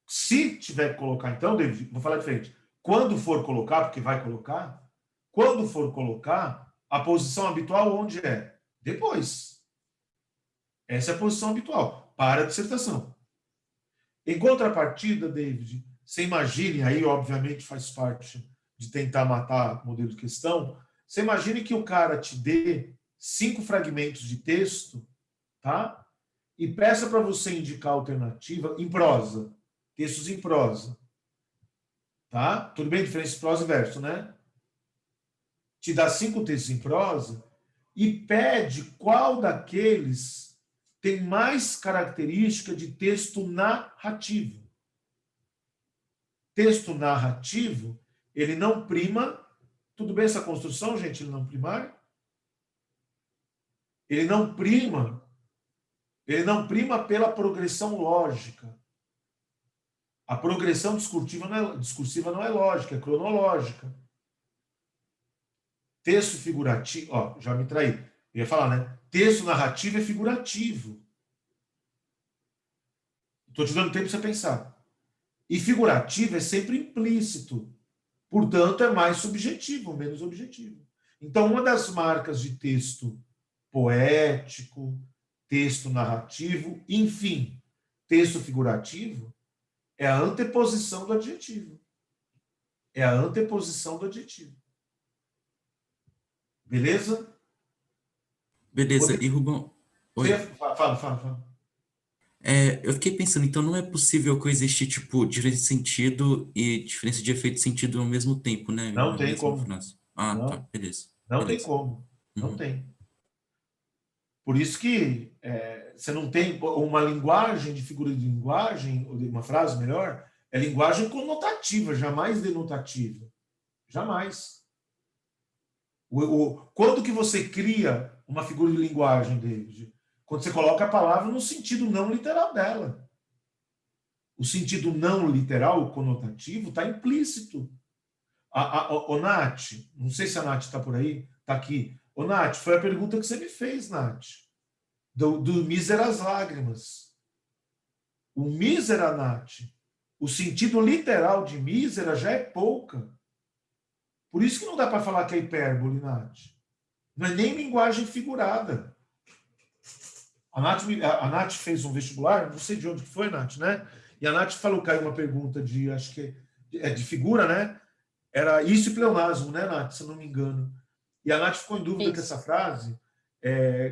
Se tiver que colocar, então, David, vou falar diferente. Quando for colocar, porque vai colocar, quando for colocar, a posição habitual onde é? Depois. Essa é a posição habitual para a dissertação. Em contrapartida, David, você imagine, aí obviamente faz parte de tentar matar o modelo de questão, você imagine que o cara te dê 5 fragmentos de texto, tá? E peça para você indicar a alternativa em prosa, textos em prosa, tá? Tudo bem? Diferença de prosa e verso, né? Te dá 5 textos em prosa e pede qual daqueles tem mais característica de texto narrativo. Texto narrativo, ele não prima. Tudo bem essa construção, gente? Ele não primar? Ele não prima. Ele não prima pela progressão lógica. A progressão discursiva não é lógica, é cronológica. Texto figurativo, ó, já me traí. Eu ia falar, né? Texto narrativo é figurativo. Estou te dando tempo para você pensar. E figurativo é sempre implícito. Portanto, é mais subjetivo, menos objetivo. Então, uma das marcas de texto poético, texto narrativo, enfim, texto figurativo, é a anteposição do adjetivo. É a anteposição do adjetivo. Beleza? Beleza. E Rubão, oi. Fala. Eu fiquei pensando, então não é possível coexistir, tipo, diferença de sentido e diferença de efeito de sentido ao mesmo tempo, né? Não Na tem mesma como. frase. Ah, tá, Não, beleza. não tem Beleza. como. Não Uhum. tem. Por isso que você não tem uma linguagem de figura de linguagem, ou de uma frase melhor, é linguagem conotativa, jamais denotativa. Jamais. Quando que você cria uma figura de linguagem, David? Quando você coloca a palavra no sentido não literal dela. O sentido não literal, o conotativo, está implícito. O Nath, não sei se a Nath está por aí, está aqui. Ô, Nath, foi a pergunta que você me fez, Nath. Do míseras lágrimas. O mísera, Nath, o sentido literal de mísera já é pouca. Por isso que não dá para falar que é hipérbole, Nath. Não é nem linguagem figurada. A Nath fez um vestibular, não sei de onde foi, Nath, né? E a Nath falou, caiu uma pergunta de, acho que é de figura, né? Era isso e pleonasmo, né, Nath? Se eu não me engano. E a Nath ficou em dúvida que essa frase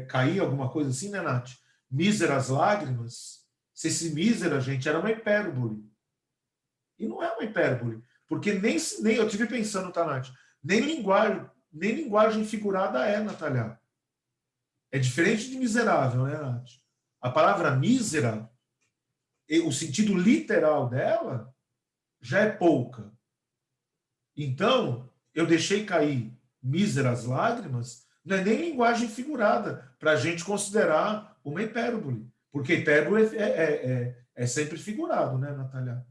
caía alguma coisa assim, né, Nath? Míseras lágrimas. Se esse mísera, gente, era uma hipérbole. E não é uma hipérbole. Porque nem eu tive pensando, tá, Nath? Nem linguagem figurada é, Natália. É diferente de miserável, né, Nath? A palavra mísera, o sentido literal dela, já é pouca. Então, eu deixei cair míseras lágrimas, não é nem linguagem figurada, para a gente considerar uma hipérbole. Porque hipérbole é sempre figurado, né, Natália?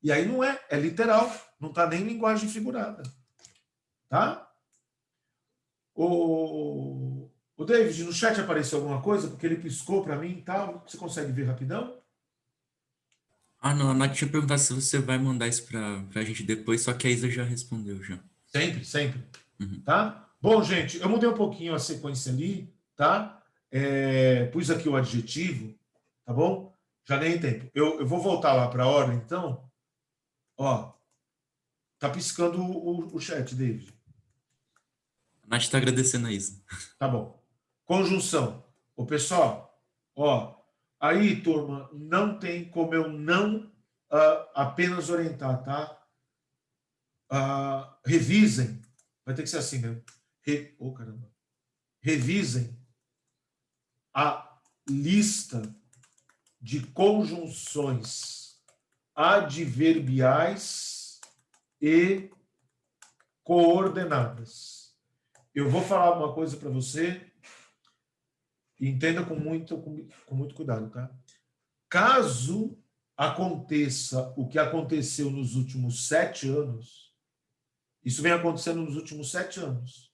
E aí não é literal, não está nem linguagem figurada. Tá? O David, no chat apareceu alguma coisa? Porque ele piscou para mim e tal. Você consegue ver rapidão? Ah, não, a Nath tinha perguntado se você vai mandar isso pra gente depois, só que a Isa já respondeu já. Sempre. Uhum. Tá? Bom, gente, eu mudei um pouquinho a sequência ali, tá? Pus aqui o adjetivo, tá bom? Já ganhei tempo. Eu vou voltar lá para a ordem, então. Ó, tá piscando o chat, David. A Nath está agradecendo a Isa. Tá bom. Conjunção. Ô, pessoal, ó, aí, turma, não tem como eu não apenas orientar, tá? Revisem. Vai ter que ser assim mesmo. Caramba. Revisem a lista de conjunções adverbiais e coordenadas. Eu vou falar uma coisa para você, entenda com muito cuidado, tá? Caso aconteça o que aconteceu nos últimos 7 anos, isso vem acontecendo nos últimos 7 anos,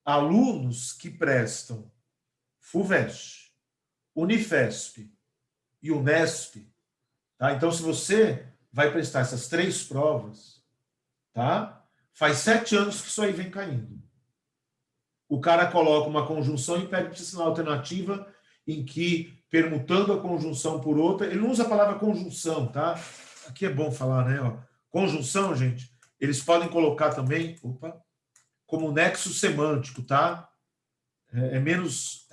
alunos que prestam FUVEST, Unifesp e Unesp, tá? Então, se você vai prestar essas 3 provas, tá? Faz 7 anos que isso aí vem caindo. O cara coloca uma conjunção e pede para ensinar a alternativa em que, permutando a conjunção por outra, ele não usa a palavra conjunção, tá? Aqui é bom falar, né? Ó, conjunção, gente, eles podem colocar também, como nexo semântico, tá? É menos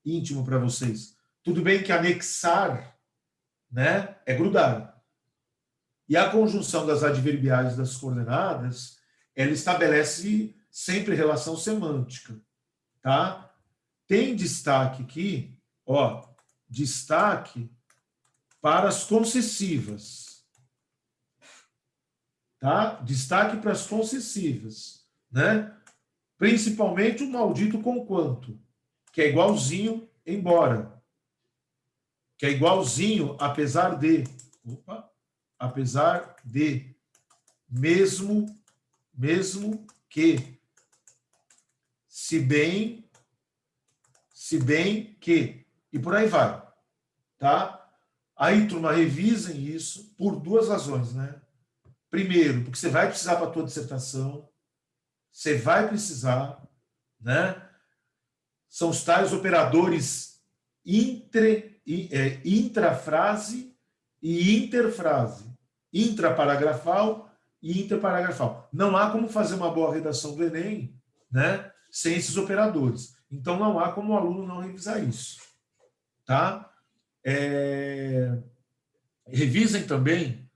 íntimo para vocês. Tudo bem que anexar, né, é grudar. E a conjunção das adverbiais das coordenadas, ela estabelece sempre relação semântica, tá? Tem destaque aqui, ó, destaque para as concessivas, tá? Destaque para as concessivas, né? Principalmente o maldito conquanto, que é igualzinho, embora, que é igualzinho, apesar de, apesar de, mesmo que, se bem que, e por aí vai, tá? Aí, turma, revisem isso por 2 razões, né? Primeiro, porque você vai precisar para a tua dissertação, você vai precisar, né? São os tais operadores intrafrase e interfrase, intraparagrafal e interparagrafal. Não há como fazer uma boa redação do Enem, né, sem esses operadores. Então, não há como o aluno não revisar isso. Tá? Revisem também.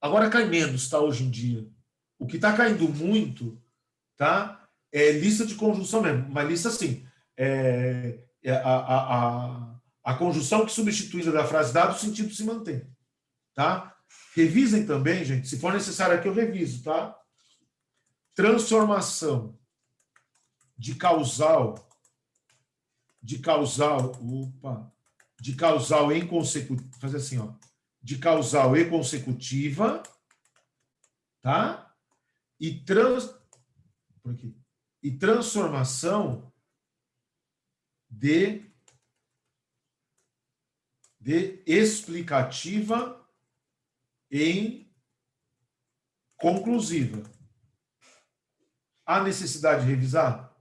Agora cai menos, tá, hoje em dia. O que está caindo muito, tá, é lista de conjunção mesmo. Uma lista assim. A conjunção que substituindo da frase dada, o sentido se mantém. Tá? Revisem também, gente. Se for necessário aqui, eu reviso, tá? Transformação de causal em consecutiva, fazer assim, ó, de causal e consecutiva, tá? E transformação de explicativa em conclusiva. Há necessidade de revisar?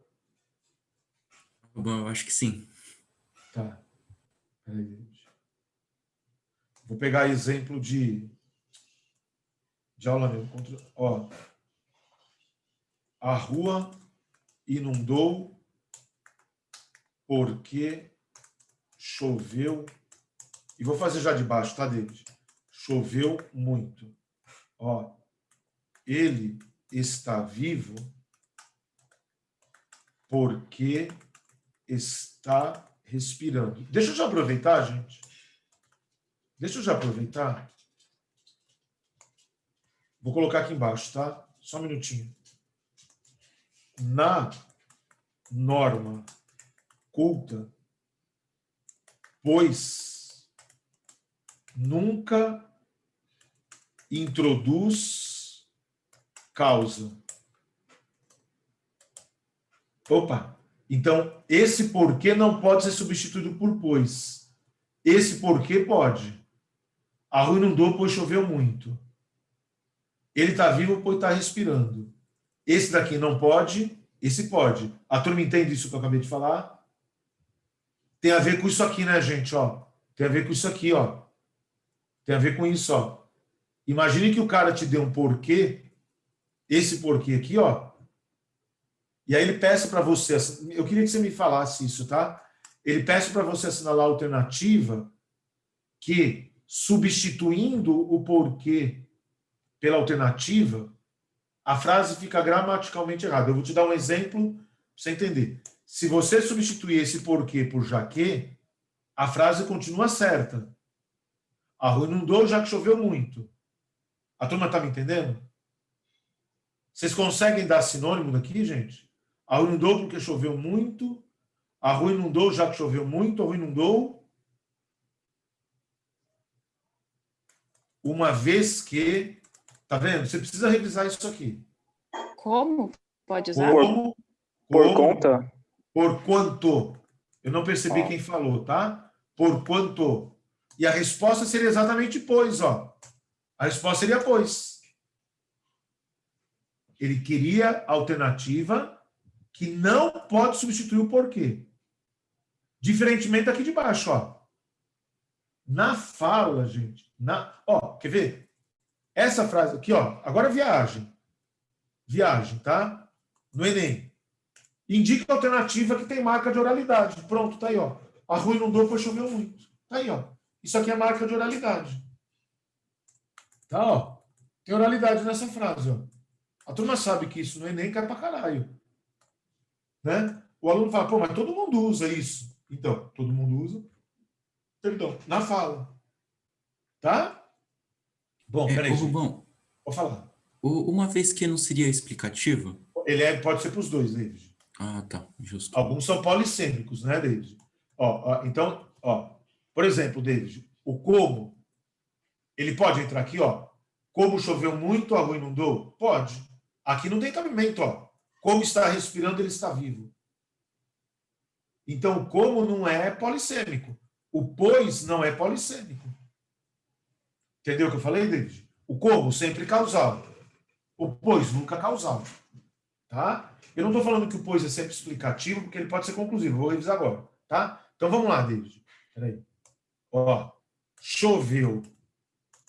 Bom, eu acho que sim. Tá. Peraí, gente. Vou pegar exemplo de aula mesmo. Ó, a rua inundou porque choveu. E vou fazer já de baixo, tá, David? Choveu muito. Ó, ele está vivo porque está respirando. Deixa eu já aproveitar, gente. Vou colocar aqui embaixo, tá? Só um minutinho. Na norma culta, pois nunca introduz causa. Então, esse porquê não pode ser substituído por pois. Esse porquê pode. A rua inundou, pois choveu muito. Ele está vivo, pois está respirando. Esse daqui não pode, esse pode. A turma entende isso que eu acabei de falar? Tem a ver com isso aqui, né, gente? Ó, tem a ver com isso aqui, ó. Tem a ver com isso, ó. Imagine que o cara te deu um porquê, esse porquê aqui, ó. E aí ele peça para você, eu queria que você me falasse isso, tá? Ele peça para você assinalar a alternativa que, substituindo o porquê pela alternativa, a frase fica gramaticalmente errada. Eu vou te dar um exemplo para você entender. Se você substituir esse porquê por já que, a frase continua certa. A rua inundou já que choveu muito. A turma está me entendendo? Vocês conseguem dar sinônimo daqui, gente? A rua inundou porque choveu muito. A rua inundou já que choveu muito. A rua inundou uma vez que... Tá vendo? Você precisa revisar isso aqui. Como? Pode usar? Como? Por conta? Por quanto? Eu não percebi quem falou, tá? Por quanto? E a resposta seria exatamente pois, ó. A resposta seria pois. Ele queria a alternativa que não pode substituir o porquê. Diferentemente aqui de baixo, ó. Na fala, gente. Ó, quer ver? Essa frase aqui, ó. Agora viagem. Viagem, tá? No Enem. Indica a alternativa que tem marca de oralidade. Pronto, tá aí, ó. A rua inundou porque choveu muito. Tá aí, ó. Isso aqui é marca de oralidade. Tá, ó. Tem oralidade nessa frase, ó. A turma sabe que isso no Enem cai pra caralho. Né? O aluno fala, pô, mas todo mundo usa isso. Então, todo mundo usa. Perdão, na fala. Tá? Bom, peraí, Ô, gente. Rubão, Vou falar. uma vez que não seria explicativa... Pode ser para os dois, David. Ah, tá, justo. Alguns são polissêmicos, né, David? Então, por exemplo, David, o como, ele pode entrar aqui, ó. Como choveu muito, a rua inundou? Pode. Aqui não tem cabimento, ó. Como está respirando, ele está vivo. Então, como não é polissêmico. O pois não é polissêmico. Entendeu o que eu falei, David? O como sempre causal. O pois nunca causal. Tá? Eu não estou falando que o pois é sempre explicativo, porque ele pode ser conclusivo. Vou revisar agora. Tá? Então vamos lá, David. Peraí. Ó, choveu.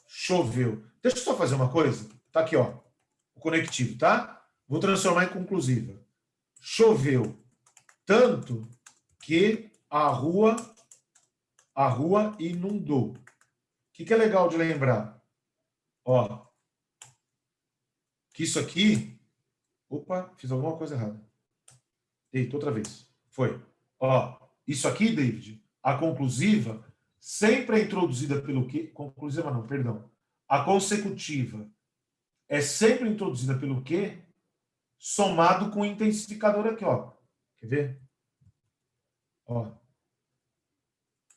Choveu. Deixa eu só fazer uma coisa. Tá aqui, ó. O conectivo, tá? Vou transformar em conclusiva. Choveu tanto que a rua inundou. O que é legal de lembrar? Ó, que isso aqui... Opa, fiz alguma coisa errada. Eita, outra vez. Foi. Ó, isso aqui, David, a conclusiva sempre é introduzida pelo quê? Conclusiva não, perdão. A consecutiva é sempre introduzida pelo quê? Somado com o intensificador aqui, ó. Quer ver? Ó.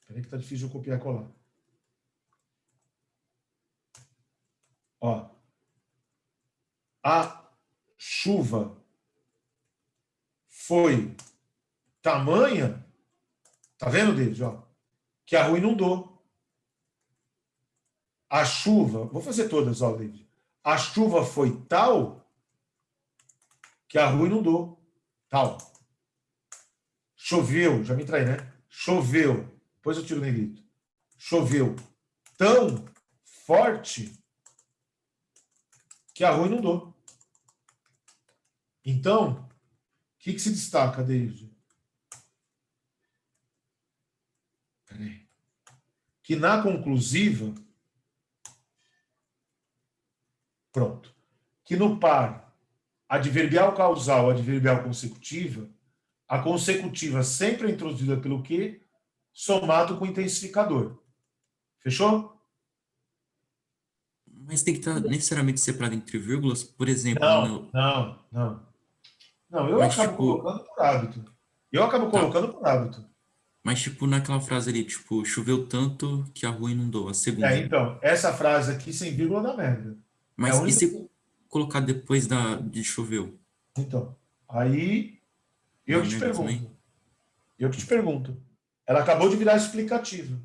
Peraí que tá difícil de eu copiar e colar. Ó. A chuva foi tamanha, tá vendo, David? Ó, que a rua inundou. A chuva, vou fazer todas, ó, David. A chuva foi tal que a rua inundou. Tal. Choveu, já me traí, né? Choveu, depois eu tiro o negrito. Choveu tão forte que a rua inundou. Então, o que se destaca, David? Peraí. Que na conclusiva, pronto, que no par adverbial causal, adverbial consecutiva, a consecutiva sempre é introduzida pelo quê? Somado com intensificador. Fechou? Mas tem que estar necessariamente separado entre vírgulas, por exemplo... Não, eu Mas, acabo tipo... colocando por hábito. Eu acabo colocando por hábito. Mas, tipo, naquela frase ali, tipo, choveu tanto que a rua inundou, a segunda. Então, essa frase aqui sem vírgula dá merda. Mas É a e única... se colocar depois de choveu? Então, aí eu Dá que te merda pergunto. também? Eu que te pergunto. Ela acabou de virar explicativa.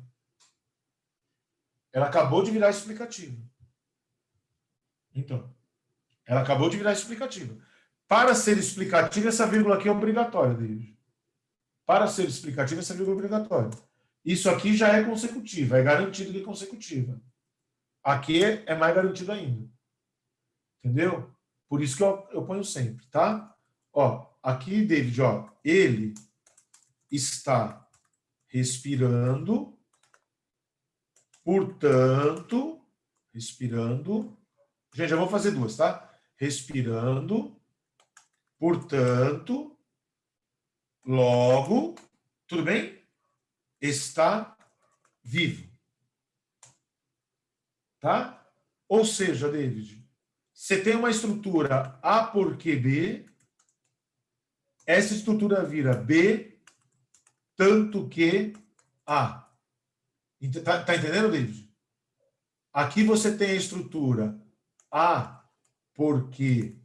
Ela acabou de virar explicativa. Então, ela acabou de virar explicativa. Para ser explicativo, essa vírgula aqui é obrigatória, David. Para ser explicativo, essa vírgula é obrigatória. Isso aqui já é consecutiva, é garantido que é consecutiva. Aqui é mais garantido ainda. Entendeu? Por isso que eu ponho sempre, tá? Ó, aqui, David, ó, ele está respirando, portanto, respirando. Gente, já vou fazer duas, tá? Respirando, portanto, logo, tudo bem? Está vivo. Tá? Ou seja, David, você tem uma estrutura A porque B, essa estrutura vira B, tanto que A. Tá entendendo, David? Aqui você tem a estrutura A porque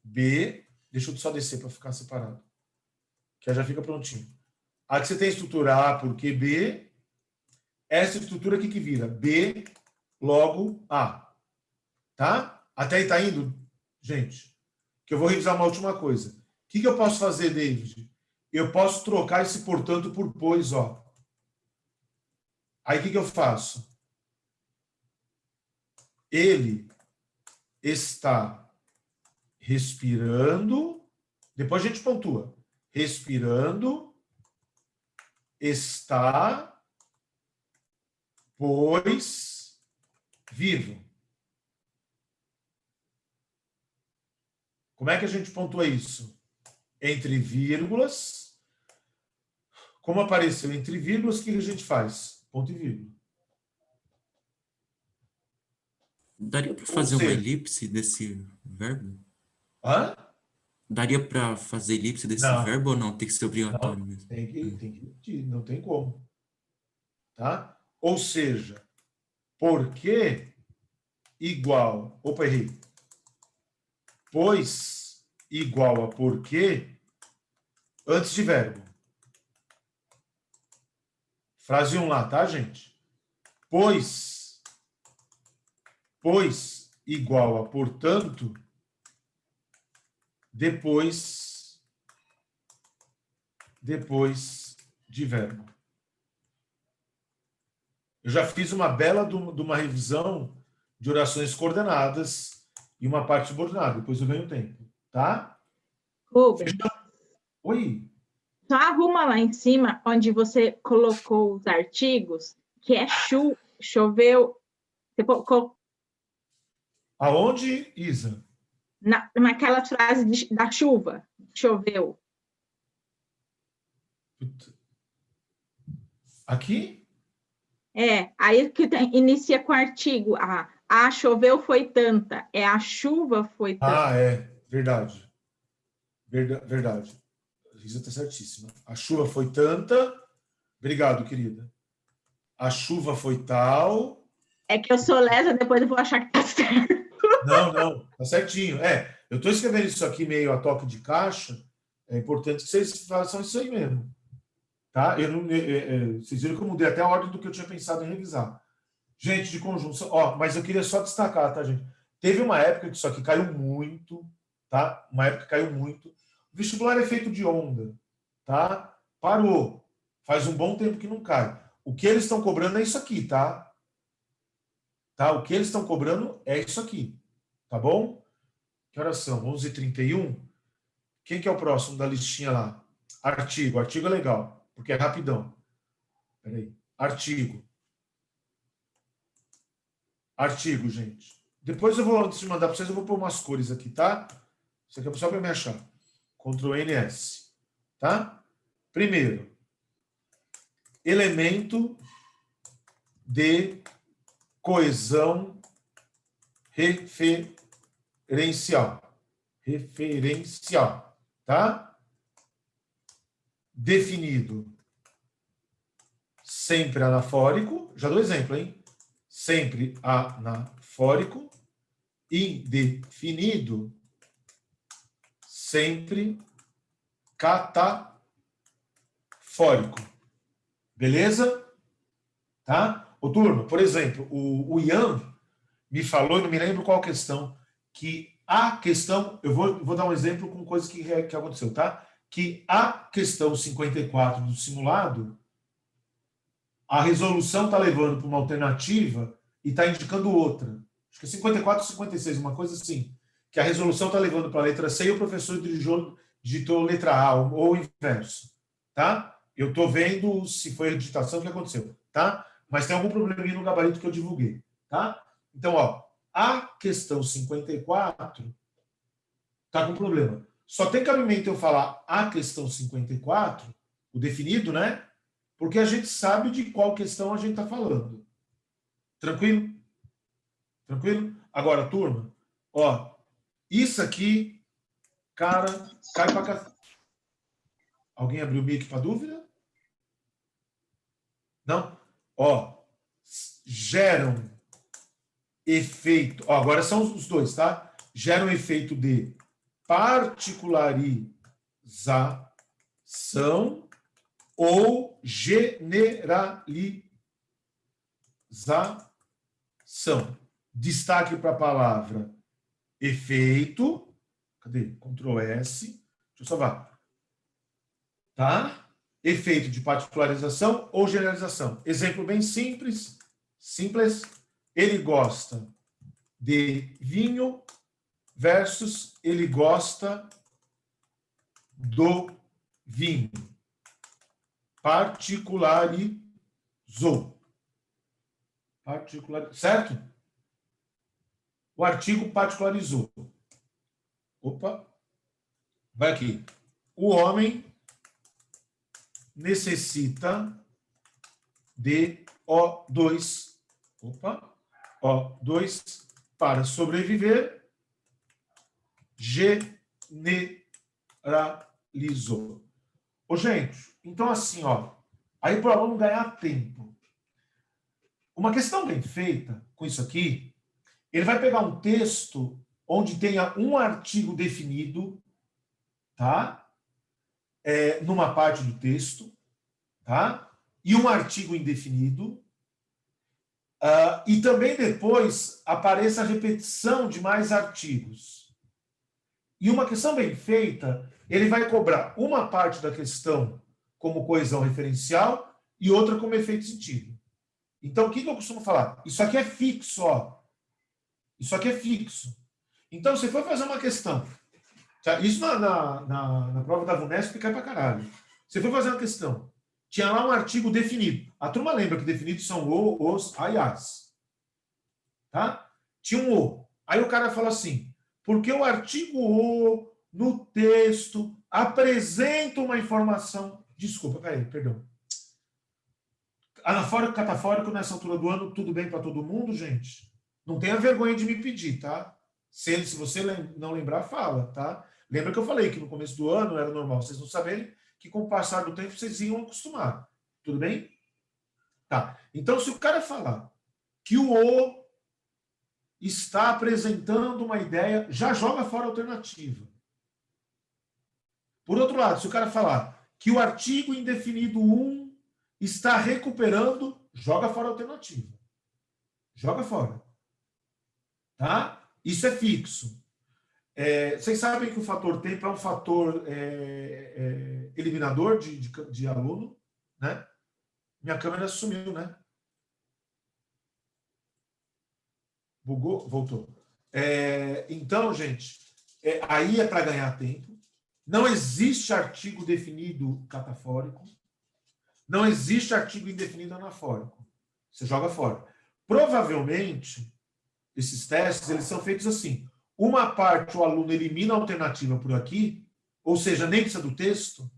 B. Deixa eu só descer para ficar separado. Que já fica prontinho. Aqui você tem a estrutura A porque B. Essa estrutura aqui que vira B, logo A. Tá? Até aí tá indo, gente? Que eu vou revisar uma última coisa. O que eu posso fazer, David? Eu posso trocar esse portanto por pois, ó. Aí o que eu faço? Ele está respirando. Depois a gente pontua. Respirando. Está, pois, vivo. Como é que a gente pontua isso? Entre vírgulas. Como apareceu entre vírgulas, o que a gente faz? Ponto e vírgula. Daria para fazer uma elipse desse verbo? Hã? Daria para fazer elipse desse Não. verbo ou não? Tem que ser obrigatório Não, mesmo. tem que repetir, não tem como. Tá? Ou seja, porque igual... Opa, errei. Pois igual a porque antes de verbo. Frase 1 lá, tá, gente? Pois igual a portanto depois de verbo. Eu já fiz uma bela de uma revisão de orações coordenadas e uma parte subordinada. Depois eu ganho tempo, tá? Rubens, Oi? só arruma lá em cima, onde você colocou os artigos, que é choveu. Você colocou Aonde, Isa? naquela frase da chuva, choveu. Aqui? Aí que inicia com o artigo. A choveu foi tanta. A chuva foi tanta. Ah, é. Verdade. Verdade. A Isa está certíssima. A chuva foi tanta. Obrigado, querida. A chuva foi tal. É que eu sou lesa, depois eu vou achar que tá certo. Não. Tá certinho. Eu estou escrevendo isso aqui meio a toque de caixa. É importante que vocês façam isso aí mesmo. Tá? Vocês viram que eu mudei até a ordem do que eu tinha pensado em revisar. Gente, de conjunção. Mas eu queria só destacar, tá, gente? Teve uma época que isso aqui caiu muito, tá? Uma época que caiu muito. O vestibular é feito de onda, tá? Parou. Faz um bom tempo que não cai. O que eles estão cobrando é isso aqui, tá? O que eles estão cobrando é isso aqui. Tá bom? Que horas são? 11h31. Quem que é o próximo da listinha lá? Artigo. Artigo é legal, porque é rapidão. Peraí. Artigo, gente. Depois eu vou, antes de mandar para vocês, eu vou pôr umas cores aqui, tá? Isso aqui é só para me achar. Ctrl NS. Tá? Primeiro, elemento de coesão referencial. Tá? Definido sempre anafórico. Já dou exemplo, hein? Sempre anafórico. Indefinido, sempre catafórico. Beleza? Tá? Ô, turma, por exemplo, o Ian me falou, eu não me lembro qual questão, que a questão, eu vou dar um exemplo com coisa que aconteceu, tá? Que a questão 54 do simulado, a resolução está levando para uma alternativa e está indicando outra. Acho que é 54 ou 56, uma coisa assim. Que a resolução está levando para a letra C e o professor digitou letra A, ou o inverso. Tá? Eu estou vendo se foi a digitação que aconteceu. Tá? Mas tem algum probleminha no gabarito que eu divulguei. Tá? Então, ó, a questão 54 está com problema. Só tem cabimento eu falar a questão 54, o definido, né? Porque a gente sabe de qual questão a gente está falando. Tranquilo? Tranquilo? Agora, turma, ó, isso aqui, cara, cai para cá. Alguém abriu o mic para dúvida? Não? Ó, geram efeito. Ó, agora são os dois, tá? Geram efeito de particularização ou generalização. Destaque para a palavra efeito. Cadê? Ctrl S. Deixa eu salvar. Tá? Efeito de particularização ou generalização. Exemplo bem simples. Simples. Ele gosta de vinho versus ele gosta do vinho. Particularizou. Certo? O artigo particularizou. Opa. Vai aqui. O homem necessita de O2. Opa. O2 para sobreviver. Generalizou. Ô, gente, então assim, ó, aí para o aluno ganhar tempo. Uma questão bem feita com isso aqui, ele vai pegar um texto onde tenha um artigo definido, tá? Numa parte do texto, tá? E um artigo indefinido. E também depois apareça a repetição de mais artigos. E uma questão bem feita, ele vai cobrar uma parte da questão como coesão referencial e outra como efeito sentido. Então, o que eu costumo falar? Isso aqui é fixo, ó. Isso aqui é fixo. Então, se for fazer uma questão, tá? Isso na prova da VUNESP cai pra caralho. Se for fazer uma questão, tinha lá um artigo definido. A turma lembra que definidos são o, os, a e as. Tá? Tinha um o. Aí o cara fala assim, porque o artigo o, no texto, apresenta uma informação... Desculpa, perdão. Anafórico, catafórico, nessa altura do ano, tudo bem para todo mundo, gente? Não tenha vergonha de me pedir, tá? Se você não lembrar, fala, tá? Lembra que eu falei que no começo do ano era normal vocês não saberem, que com o passar do tempo vocês iam acostumar. Tudo bem? Tá. Então, se o cara falar que o O está apresentando uma ideia, já joga fora a alternativa. Por outro lado, se o cara falar que o artigo indefinido 1 está recuperando, joga fora a alternativa. Joga fora. Tá? Isso é fixo. Vocês sabem que o fator tempo é um fator eliminador de aluno, né? Minha câmera sumiu, né? Bugou? Voltou. Então, gente, aí é para ganhar tempo. Não existe artigo definido catafórico. Não existe artigo indefinido anafórico. Você joga fora. Provavelmente, esses testes eles são feitos assim. Uma parte o aluno elimina a alternativa por aqui, ou seja, nem precisa do texto,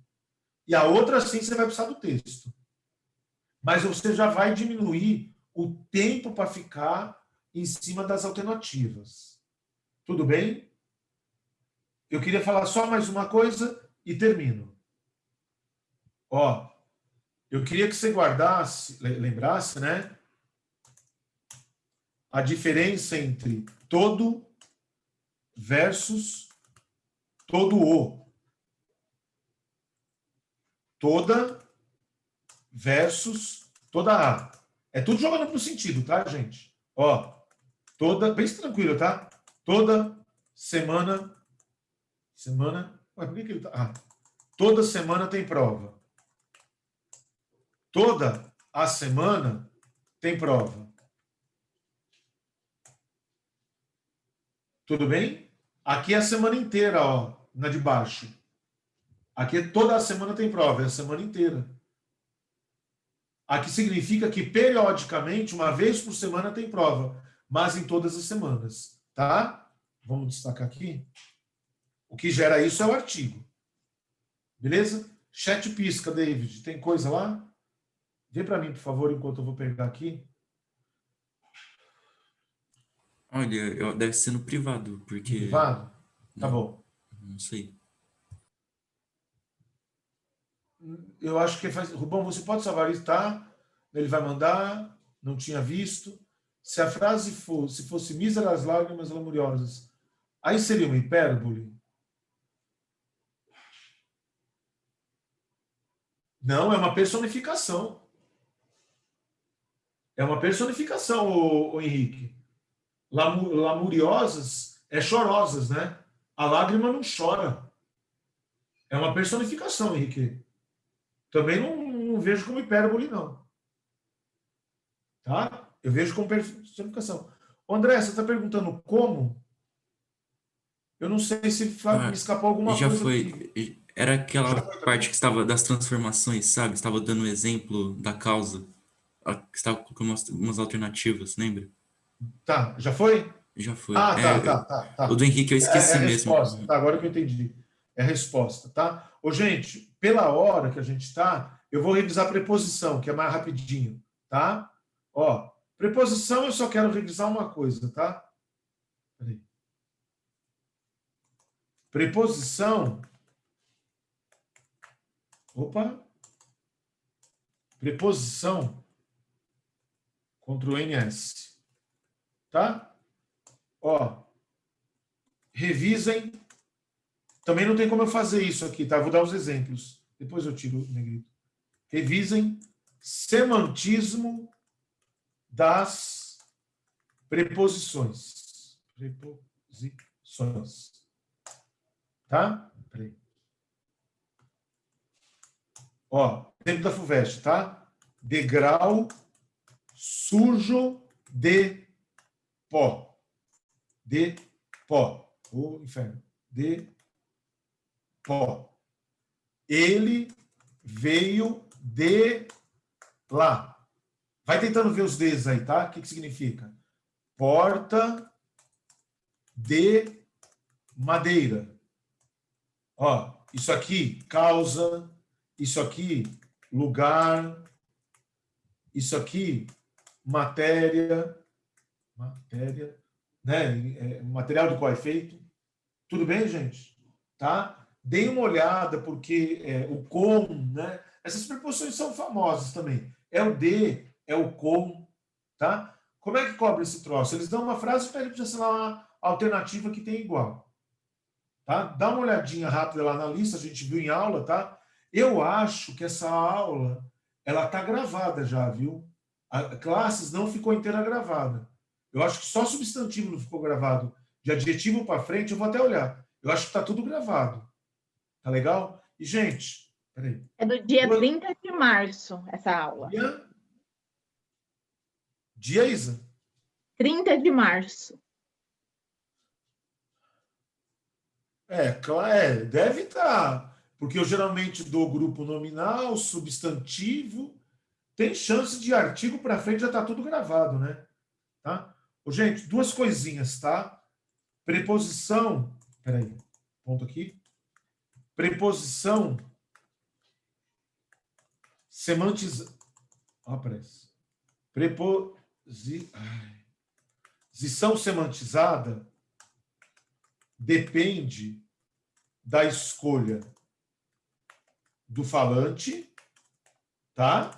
e a outra sim você vai precisar do texto. Mas você já vai diminuir o tempo para ficar em cima das alternativas. Tudo bem? Eu queria falar só mais uma coisa e termino. Ó, eu queria que você guardasse, lembrasse, né? A diferença entre todo versus todo o. Toda versus toda a. É tudo jogando pro sentido, tá, gente? Ó, toda, bem tranquilo, tá? Toda semana. Ué, por que ele tá? Toda semana tem prova. Toda a semana tem prova. Tudo bem? Aqui é a semana inteira, ó, na de baixo. Aqui toda a semana tem prova, é a semana inteira. Aqui significa que periodicamente, uma vez por semana tem prova, mas em todas as semanas, tá? Vamos destacar aqui. O que gera isso é o artigo. Beleza? Chat pisca, David. Tem coisa lá? Vê para mim, por favor, enquanto eu vou pegar aqui. Olha, deve ser no privado, porque... Privado? Tá bom. Não sei. Eu acho que faz... Rubão, você pode salvar isso, tá? Ele vai mandar, não tinha visto. Se a frase fosse míseras lágrimas lamuriosas, aí seria uma hipérbole? Não, é uma personificação. É uma personificação, o Henrique. Lamuriosas é chorosas, né? A lágrima não chora. É uma personificação, Henrique. Também não vejo como hipérbole, não. Tá? Eu vejo como personificação. André, você está perguntando como? Eu não sei se me escapou alguma Já coisa. foi. Era aquela parte que estava das transformações, sabe? Estava dando o exemplo da causa. Que estava colocando umas alternativas, lembra? Tá, já foi? Já foi. Tá. O do Henrique eu esqueci É a mesmo. resposta. Tá, agora que eu entendi. É a resposta, tá? Ô, gente, pela hora que a gente está, eu vou revisar a preposição, que é mais rapidinho, tá? Ó, preposição eu só quero revisar uma coisa, tá? Peraí. Preposição. Opa. Preposição. Ctrl NS. Tá? Ó. Revisem. Também não tem como eu fazer isso aqui, tá? Vou dar os exemplos. Depois eu tiro o negrito. Revisem semantismo das preposições. Preposições. Tá? Peraí. Ó, exemplo da FUVEST, tá? Degrau sujo de pó. De pó. O inferno. De pó. Ele veio de lá. Vai tentando ver os Ds aí, tá? O que significa? Porta de madeira. Ó, isso aqui, causa. Isso aqui, lugar. Isso aqui, matéria. Matéria. Né? Material do qual é feito. Tudo bem, gente? Tá? Deem uma olhada, porque o com, né? Essas preposições são famosas também. É o de, é o com, tá? Como é que cobre esse troço? Eles dão uma frase e pedem para você uma alternativa que tem igual. Tá? Dá uma olhadinha rápida lá na lista, a gente viu em aula, tá? Eu acho que essa aula, ela tá gravada já, viu? A classes não ficou inteira gravada. Eu acho que só substantivo não ficou gravado. De adjetivo para frente, eu vou até olhar. Eu acho que tá tudo gravado. Tá legal? E, gente, peraí. É do dia 30 de março, essa aula. Dia, Isa? 30 de março. Deve estar. Porque eu geralmente dou grupo nominal, substantivo. Tem chance de artigo para frente, já está tudo gravado, né? Tá? Gente, duas coisinhas, tá? Preposição. Peraí, ponto aqui. Preposição semantizada. Aparece. Preposição semantizada depende da escolha do falante, tá?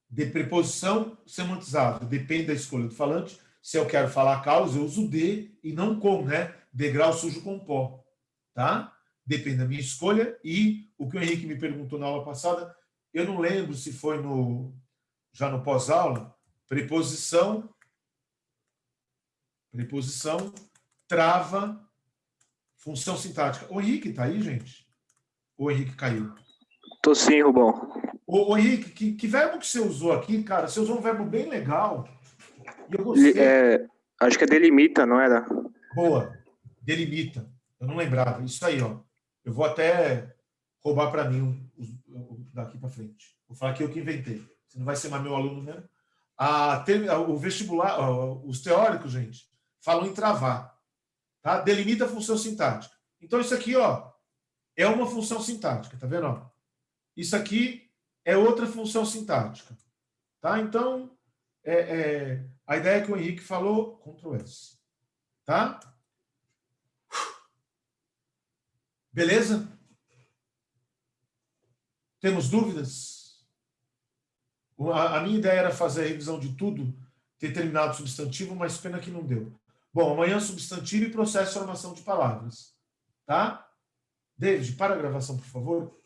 De preposição semantizada depende da escolha do falante. Se eu quero falar causa, eu uso de e não com, né? Degrau sujo com pó, tá? Depende da minha escolha. E o que o Henrique me perguntou na aula passada, eu não lembro se foi já no pós-aula, preposição trava, função sintática. O Henrique tá aí, gente? O Henrique caiu. Tô sim, Rubão. Ô Henrique, que verbo que você usou aqui, cara? Você usou um verbo bem legal. E eu gostei. Acho que é delimita, não era? Boa. Delimita. Eu não lembrava. Isso aí, ó. Eu vou até roubar para mim daqui para frente. Vou falar que eu que inventei. Você não vai ser mais meu aluno mesmo. O vestibular, os teóricos, gente, falam em travar. Tá? Delimita a função sintática. Então, isso aqui, ó, é uma função sintática. Tá vendo? Ó? Isso aqui é outra função sintática. Tá? Então, a ideia que o Henrique falou, Ctrl S. Tá? Beleza? Temos dúvidas? A minha ideia era fazer a revisão de tudo, ter terminado o substantivo, mas pena que não deu. Bom, amanhã substantivo e processo de formação de palavras. Tá? David, para a gravação, por favor.